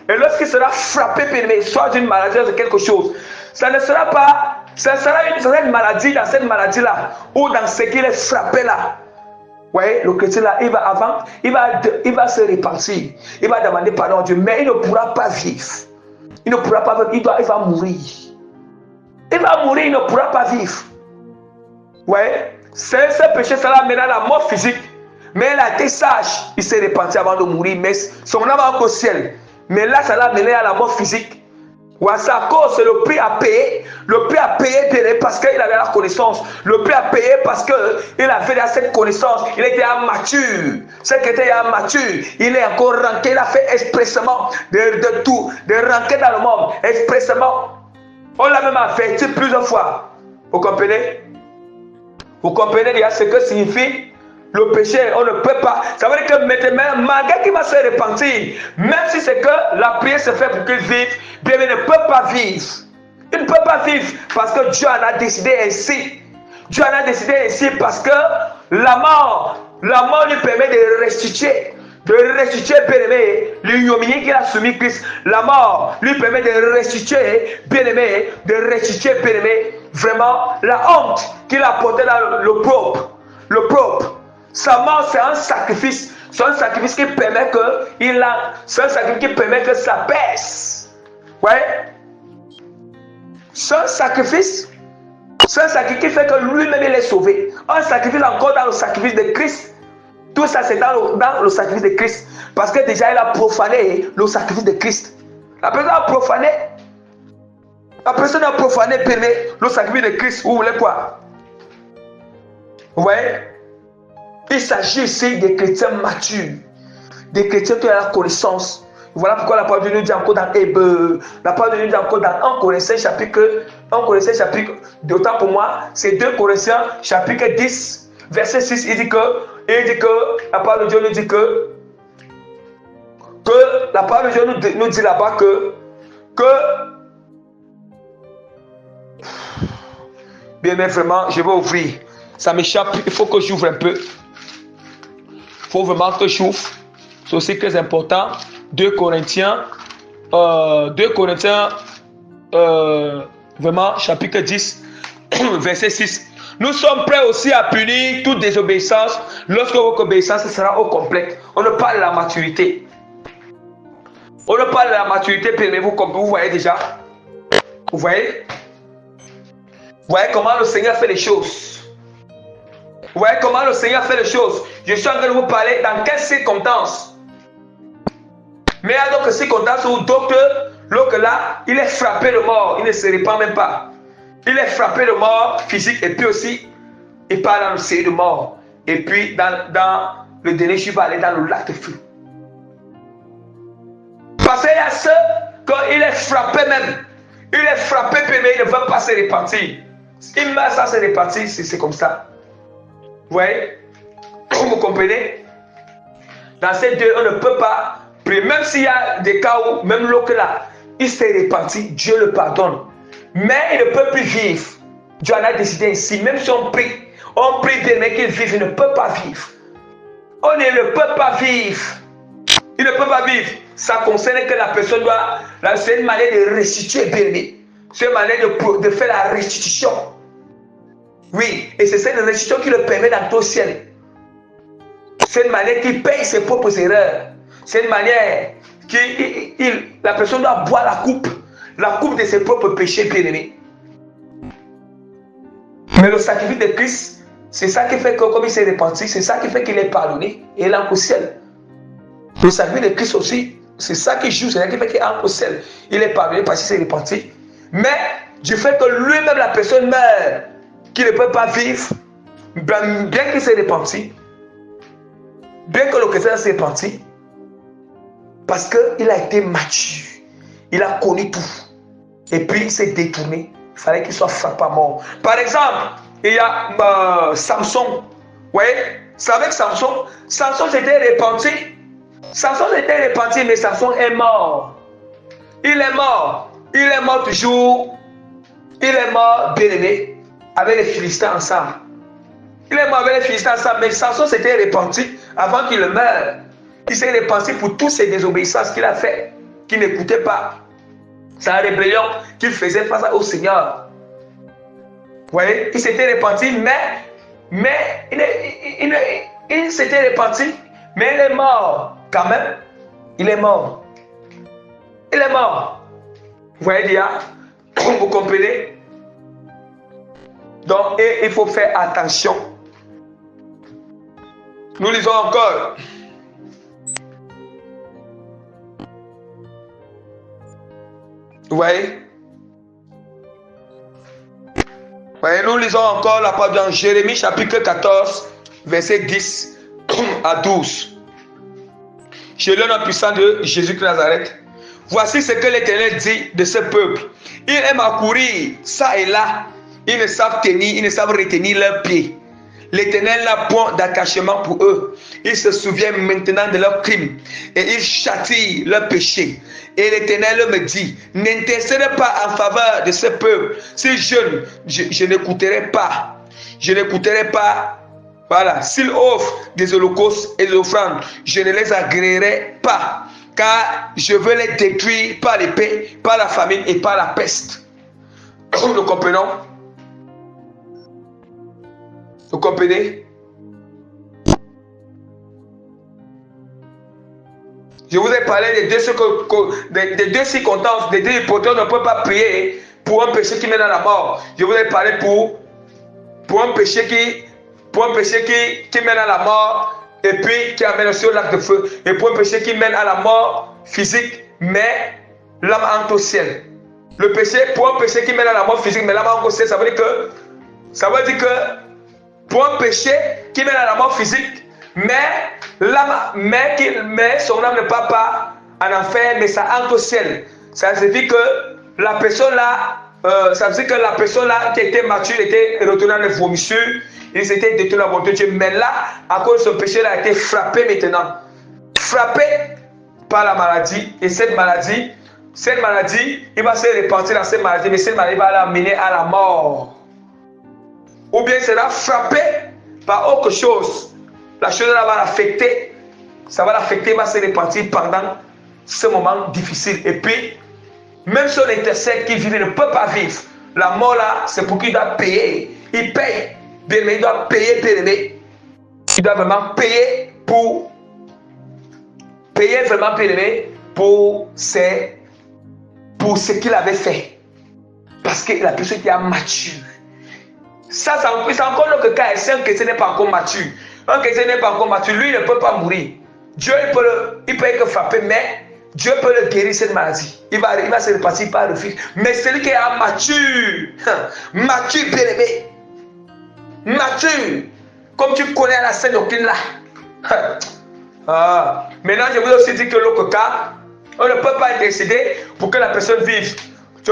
Et lorsqu'il sera frappé, bien-aimé, soit d'une maladie ou de quelque chose, ça ne sera pas, ça sera une maladie dans cette maladie-là, ou dans ce qu'il est frappé là. Vous voyez, le chrétien là, il va se repentir. Il va demander pardon à Dieu, mais il ne pourra pas vivre. Il ne pourra pas vivre, il va mourir. Il va mourir, il ne pourra pas vivre. Vous voyez? Ce péché sera maintenant la mort physique. Mais il a été sage. Il s'est repenti avant de mourir. Mais son âme va au ciel. Mais là, ça l'a mené à la mort physique. C'est à cause, c'est le prix à payer. Le prix à payer parce qu'il avait la connaissance. Le prix à payer parce qu'il avait cette connaissance. Il était immature. Ce qui était immature, il est encore rentré. Il a fait expressément de tout. De rentrer dans le monde. Expressément. On l'a même averti plusieurs fois. Vous comprenez? Vous comprenez déjà ce que signifie le péché? On ne peut pas. Ça veut dire que maintenant, malgré qu'il va se repentir, même si c'est que la prière se fait pour qu'il vive, bien il ne peut pas vivre. Il ne peut pas vivre parce que Dieu en a décidé ainsi. Dieu en a décidé ainsi parce que la mort lui permet de restituer. Bien-aimé, l'ignominie qu'il a soumis Christ. La mort lui permet de restituer, bien-aimé, bien-aimé, vraiment la honte qu'il a portée dans le propre. Le propre. Sa mort, c'est un sacrifice. C'est un sacrifice qui permet que ça baisse. Ouais. C'est un sacrifice. C'est un sacrifice qui fait que lui-même il est sauvé. Un sacrifice encore dans le sacrifice de Christ. Tout ça, c'est dans le sacrifice de Christ. Parce que déjà, il a profané le sacrifice de Christ. La personne a profané. Le sacrifice de Christ. Vous voulez quoi? Vous voyez? Il s'agit ici des chrétiens matures. Des chrétiens qui ont la connaissance. Voilà pourquoi la parole de Dieu nous dit encore dans Hébreux. La parole de Dieu nous dit encore dans 1 Corinthiens chapitre. D'autant pour moi, c'est 2 Corinthiens chapitre 10, verset 6. Il dit que la parole de Dieu nous dit que la parole de Dieu nous dit là-bas que bien, mais vraiment, je vais ouvrir. Ça m'échappe, il faut que j'ouvre un peu. Il faut vraiment que j'ouvre. C'est aussi très important. 2 Corinthiens, vraiment, chapitre 10, verset 6. Nous sommes prêts aussi à punir toute désobéissance lorsque votre obéissance sera au complète. On ne parle de la maturité. On ne parle de la maturité, mais vous voyez déjà. Vous voyez? Vous voyez comment le Seigneur fait les choses. Vous voyez comment le Seigneur fait les choses. Je suis en train de vous parler dans quelles circonstances. Mais il y a d'autres circonstances où d'autres, l'autre là, il est frappé de mort. Il ne se répand même pas. Il est frappé de mort physique et puis aussi, il part dans le série de mort. Et puis, dans le dernier, je vais aller dans le lac de feu. Parce qu'il y a ceux, quand il est frappé même, il est frappé, mais il ne veut pas se repentir. Il meurt sans se repentir, c'est comme ça. Vous voyez? Vous comprenez? Dans ces deux, on ne peut pas prier. Même s'il y a des cas où, même l'autre là, il s'est repenti, Dieu le pardonne. Mais il ne peut plus vivre. Dieu en a décidé ainsi. Même si on prie bien, mais qu'il vive, il ne peut pas vivre. On ne peut pas vivre. Il ne peut pas vivre. Ça concerne que la personne doit. C'est une manière de restituer, bien aimé. C'est une manière de faire la restitution. Oui, et c'est cette restitution qui le permet d'entrer au ciel. C'est une manière qui paye ses propres erreurs. C'est une manière qui la personne doit boire la coupe de ses propres péchés, bien aimés. Mais le sacrifice de Christ, c'est ça qui fait que, comme il s'est repenti, c'est ça qui fait qu'il est pardonné et il entre au ciel. Le sacrifice de Christ aussi, c'est ça qui joue, c'est ça qui fait qu'il entre au ciel. Il est pardonné parce qu'il s'est repenti. Mais du fait que lui-même, la personne meurt, qu'il ne peut pas vivre, bien qu'il s'est repenti, bien que le chrétien s'est repenti, parce qu'il a été mature, il a connu tout, et puis il s'est détourné, il fallait qu'il soit frappé à mort. Par exemple, il y a Samson, vous voyez, c'est avec Samson s'était repenti, mais Samson est mort. Il est mort toujours, il est mort bien aimé, avec les Philistins ensemble. Il est mort avec les Philistins ensemble, mais Samson s'était repenti avant qu'il meure. Il s'est repenti pour toutes ces désobéissances qu'il a fait, qu'il n'écoutait pas. Sa rébellion qu'il faisait face au Seigneur. Vous voyez, il s'était repenti, mais il s'était repenti, mais il est mort quand même. Il est mort. Il est mort. Vous voyez déjà, vous comprenez? Donc, il faut faire attention. Nous lisons encore. Vous voyez? Nous lisons encore la parole dans Jérémie chapitre 14, verset 10 à 12. Je lis le nom puissant de Jésus de Nazareth. Voici ce que l'Éternel dit de ce peuple. Ils aiment à courir ça et là. Ils ne savent retenir leurs pieds. L'Éternel n'a point d'attachement pour eux. Il se souvient maintenant de leurs crimes et il châtie leurs péchés. Et l'Éternel me dit, n'intercède pas en faveur de ce peuple. Ces jeunes, je n'écouterai pas. Je n'écouterai pas. Voilà. S'ils offrent des holocaustes et des offrandes, je ne les agréerai pas. Car je veux les détruire par l'épée, par la famine et par la peste. Nous comprenons? Vous comprenez? Je vous ai parlé des deux circonstances, des deux hypothèses. On ne peut pas prier pour un péché qui mène à la mort. Je vous ai parlé pour un péché qui mène à la mort et puis qui amène aussi au lac de feu. Et pour un péché qui mène à la mort physique, mais l'âme entre au ciel. Le péché, pour un péché qui mène à la mort physique, mais l'âme entre au ciel, ça veut dire que pour un péché qui mène à la mort physique, mais son âme ne part pas en enfer, mais ça entre au ciel. Ça signifie que la personne là, qui était mature, était retournée dans les vomissures, il s'était détourné à la bonté de Dieu. Mais là, à cause de ce péché, il a été frappé maintenant. Frappé par la maladie. Et cette maladie, il va se repentir dans cette maladie, mais cette maladie va l'amener à la mort. Ou bien il sera frappé par autre chose. La chose là va l'affecter. Ça va l'affecter, il va se repentir pendant ce moment difficile. Et puis, même si on intercède qu'il vit, il ne peut pas vivre. La mort là, c'est pour qu'il doit payer. Il paye. Bien-aimé, il doit payer, bien-aimé. Il doit vraiment payer vraiment, bien-aimé, pour ce qu'il avait fait. Parce que la personne était mature. Ça c'est encore notre cas. C'est un chrétien n'est pas encore mature. Un chrétien n'est pas encore mature. Lui, il ne peut pas mourir. Dieu, il peut être frappé, mais Dieu peut le guérir cette maladie. Il va se repartir par le Fils. Mais celui qui est mature, mature, bien-aimé, mature, comme tu connais la scène doctrine là. Maintenant, je vous ai aussi dit que l'autre cas, on ne peut pas intercéder pour que la personne vive. Tu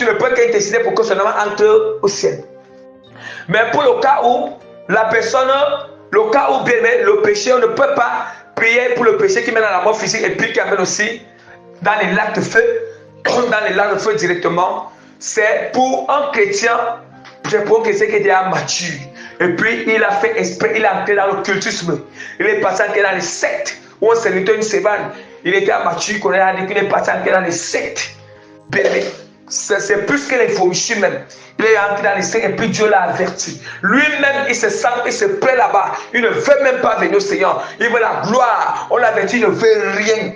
ne peux qu'intercéder pour que son âme entre au ciel. Mais pour le cas où la personne, le cas où bien le péché, on ne peut pas prier pour le péché qui mène à la mort physique et puis qui amène aussi dans les lacs de feu, directement. C'est pour un chrétien, c'est pour un chrétien qui était mature. Et puis il a fait esprit, il a entré dans l'occultisme. Il est passé dans les sectes où on servitait une savane. Il était mature, il est passé dans les sectes. C'est plus que l'information même. Il est entré dans les sectes et puis Dieu l'a averti. Lui-même, il se sent, il se plaît là-bas. Il ne veut même pas venir au Seigneur. Il veut la gloire. On l'a averti, il ne veut rien.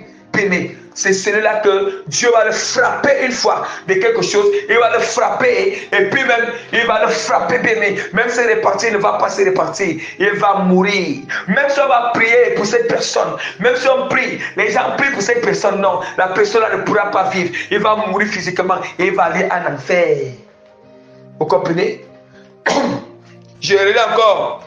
C'est celui-là que Dieu va le frapper une fois de quelque chose. Il va le frapper et puis même, il va le frapper bien. Même s'il est reparti, il ne va pas se repartir. Il va mourir. Même si on va prier pour cette personne, même si on prie, les gens prient pour cette personne, non, la personne-là ne pourra pas vivre. Il va mourir physiquement et il va aller en enfer. Vous comprenez? Je relis encore.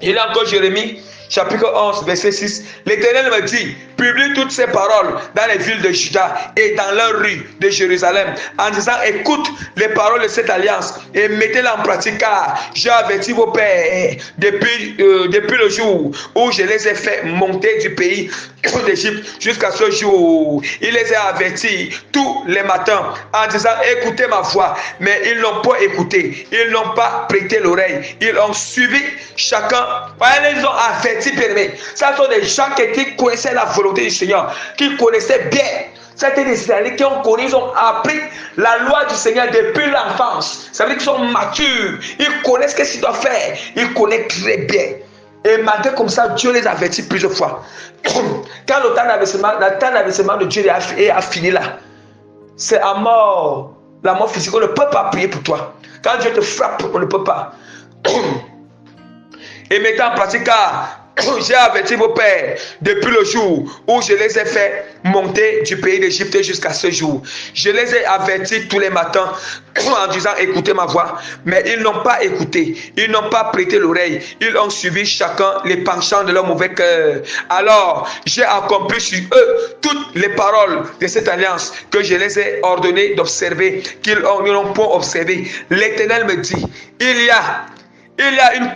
Il y a encore Jérémie. Chapitre 11, verset 6. L'Éternel me dit, publie toutes ces paroles dans les villes de Juda et dans leurs rues de Jérusalem, en disant, écoute les paroles de cette alliance et mettez-les en pratique, car j'ai averti vos pères depuis le jour où je les ai fait monter du pays d'Égypte jusqu'à ce jour. Il les a avertis tous les matins en disant, écoutez ma voix, mais ils n'ont pas écouté, ils n'ont pas prêté l'oreille, ils ont suivi chacun, ils ont averti, bien-aimés. Ce sont des gens qui connaissaient la volonté du Seigneur, qui connaissaient bien. C'était des Israélites qui ont connu, ils ont appris la loi du Seigneur depuis l'enfance. Ça veut dire qu'ils sont matures, ils connaissent ce qu'ils doivent faire, ils connaissent très bien. Et malgré comme ça, Dieu les avertit plusieurs fois. Quand le temps d'avertissement de Dieu a fini là, c'est à mort, la mort physique, on ne peut pas prier pour toi. Quand Dieu te frappe, on ne peut pas. Et mettez en pratique, car j'ai averti vos pères depuis le jour où je les ai fait monter du pays d'Égypte jusqu'à ce jour. Je les ai avertis tous les matins en disant, écoutez ma voix, mais ils n'ont pas écouté, ils n'ont pas prêté l'oreille, ils ont suivi chacun les penchants de leur mauvais cœur. Alors j'ai accompli sur eux toutes les paroles de cette alliance que je les ai ordonné d'observer, qu'ils n'ont pas observé. L'Éternel me dit, il y a une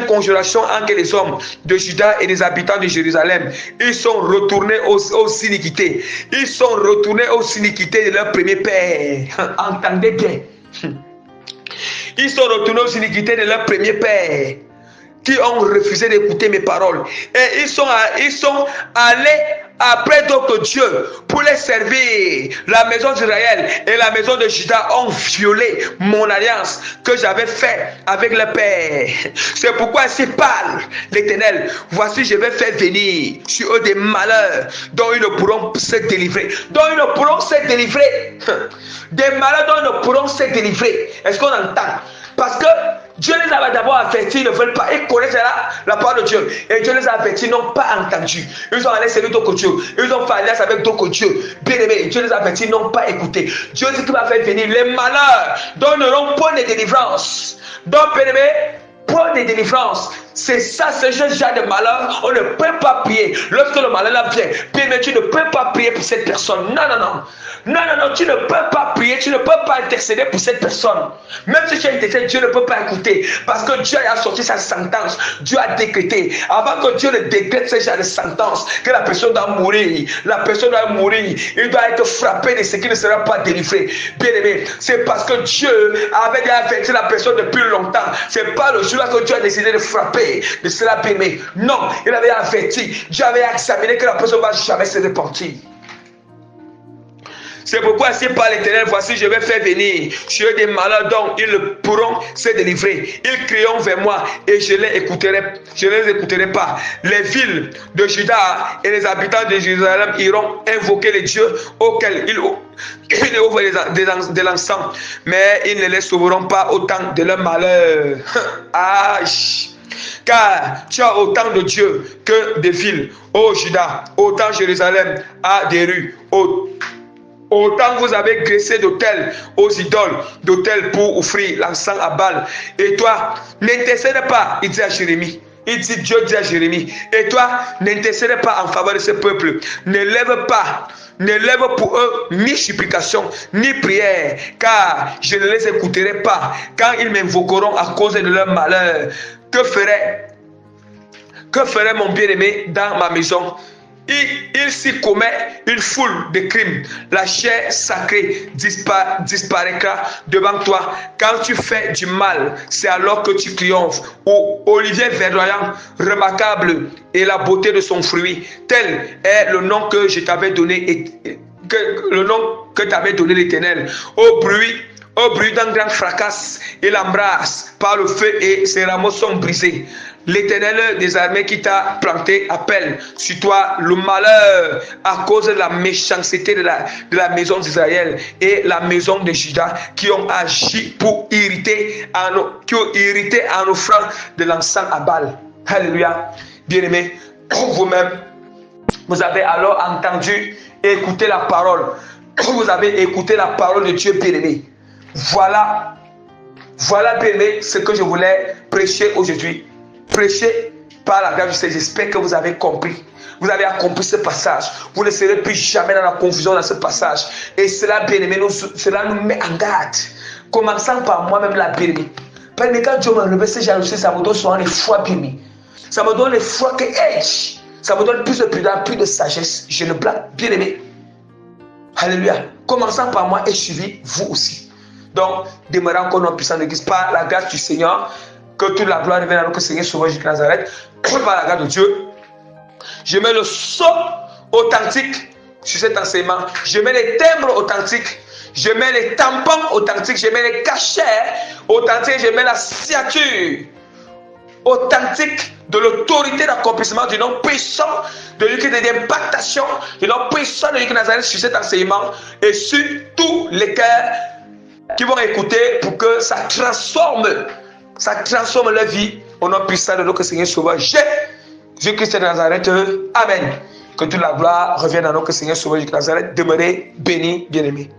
conjuration entre les hommes de Juda et les habitants de Jérusalem. Ils sont retournés aux iniquités. Ils sont retournés aux iniquités de leur premier père. Entendez bien. Ils sont retournés aux iniquités de leur premier père, qui ont refusé d'écouter mes paroles. Et ils sont allés après d'autres dieux pour les servir. La maison d'Israël et la maison de Juda ont violé mon alliance que j'avais faite avec le Père. C'est pourquoi ainsi parle l'Éternel. Voici, je vais faire venir sur eux des malheurs dont ils ne pourront se délivrer. Dont ils ne pourront se délivrer. Des malheurs dont ils ne pourront se délivrer. Est-ce qu'on entend? Parce que Dieu les avait d'abord avertis, ils ne veulent pas. Ils connaissent la parole de Dieu. Et Dieu les a avertis, ils n'ont pas entendu. Ils ont allé servir d'autres dieux. Ils ont fait alliance avec d'autres dieux. Bien aimés, Dieu les a avertis, ils n'ont pas écouté. Dieu dit qu'il va faire venir les malheurs dont ils n'auront pas de délivrance. Donc, bien aimés, point de délivrance. C'est ça, ce genre de malheur. On ne peut pas prier. Lorsque le malheur vient, bien aimé, tu ne peux pas prier pour cette personne. Non, non, non. Non, non, non, tu ne peux pas prier, tu ne peux pas intercéder pour cette personne. Même si tu as intercédé, Dieu ne peut pas écouter. Parce que Dieu a sorti sa sentence. Dieu a décrété. Avant que Dieu ne décrète ce genre de sentence, que la personne doit mourir. La personne doit mourir. Il doit être frappé de ce qui ne sera pas délivré. Bien aimé, c'est parce que Dieu avait déjà averti la personne depuis longtemps. C'est pas le jour que Dieu a décidé de frapper de cela, bien aimé. Non, il avait averti. Dieu avait examiné que la personne ne va jamais se repentir. C'est pourquoi ainsi par l'Éternel, voici je vais faire venir sur eux des malheurs dont ils ne pourront se délivrer. Ils crieront vers moi et je les écouterai pas. Les villes de Juda et les habitants de Jérusalem iront invoquer les dieux auxquels ils ouvrent de l'encens, mais ils ne les sauveront pas au temps de leur malheur. Car tu as autant de dieux que de villes, ô Juda, autant Jérusalem a des rues, autant vous avez graissé d'autels aux idoles, d'autels pour offrir l'encens à Baal. Et toi, n'intercède pas, il dit à Jérémie. Dieu dit à Jérémie, et toi, n'intercède pas en faveur de ce peuple. Ne lève pour eux ni supplication, ni prière, car je ne les écouterai pas quand ils m'invoqueront à cause de leur malheur. Que ferait mon bien-aimé dans ma maison? Il s'y commet une foule de crimes. La chair sacrée disparaîtra devant toi. Quand tu fais du mal, c'est alors que tu triomphes. Ou olivier verdoyant, remarquable, et la beauté de son fruit. Tel est le nom que je t'avais donné, le nom que t'avait donné l'Éternel. Au bruit d'un grand fracas, il embrasse par le feu et ses rameaux sont brisés. L'Éternel des armées qui t'a planté appelle sur toi le malheur à cause de la méchanceté de la maison d'Israël et la maison de Juda qui ont agi pour irriter en offrant de l'encens à Baal. Alléluia. Bien-aimés, vous-même, vous avez alors entendu et écouté la parole. Vous avez écouté la parole de Dieu, bien-aimé. Voilà, bien-aimé, ce que je voulais prêcher aujourd'hui. Prêcher par la grâce du Seigneur. J'espère que vous avez compris. Vous avez accompli ce passage. Vous ne serez plus jamais dans la confusion dans ce passage. Et cela, bien-aimé, cela nous met en garde. Commençant par moi-même, la bien-aimé. Mais quand Dieu m'a relevé ces jalousies, ça me donne souvent les foi, bien-aimé. Ça me donne les foi que ça me donne plus de prudence, plus de sagesse. Je ne blague, bien-aimé. Alléluia. Commençant par moi et suivi vous aussi. Donc, demeurant encore notre puissance d'église par la grâce du Seigneur. Que toute la gloire revienne à notre Seigneur Sauveur Jésus Nazareth, par la grâce de Dieu. Je mets le sceau authentique sur cet enseignement. Je mets les timbres authentiques. Je mets les tampons authentiques. Je mets les cachets authentiques. Je mets la signature authentique de l'autorité d'accomplissement du nom puissant de l'équipe d'impactation, du nom puissant de l'équipe Nazareth sur cet enseignement et sur tous les cœurs qui vont écouter pour que ça transforme leur vie au nom puissant de notre Seigneur Sauveur Jésus-Christ de Nazareth. Amen. Que toute la gloire revienne à notre Seigneur Sauveur Jésus-Christ de Nazareth. Demeurez bénis, bien-aimés.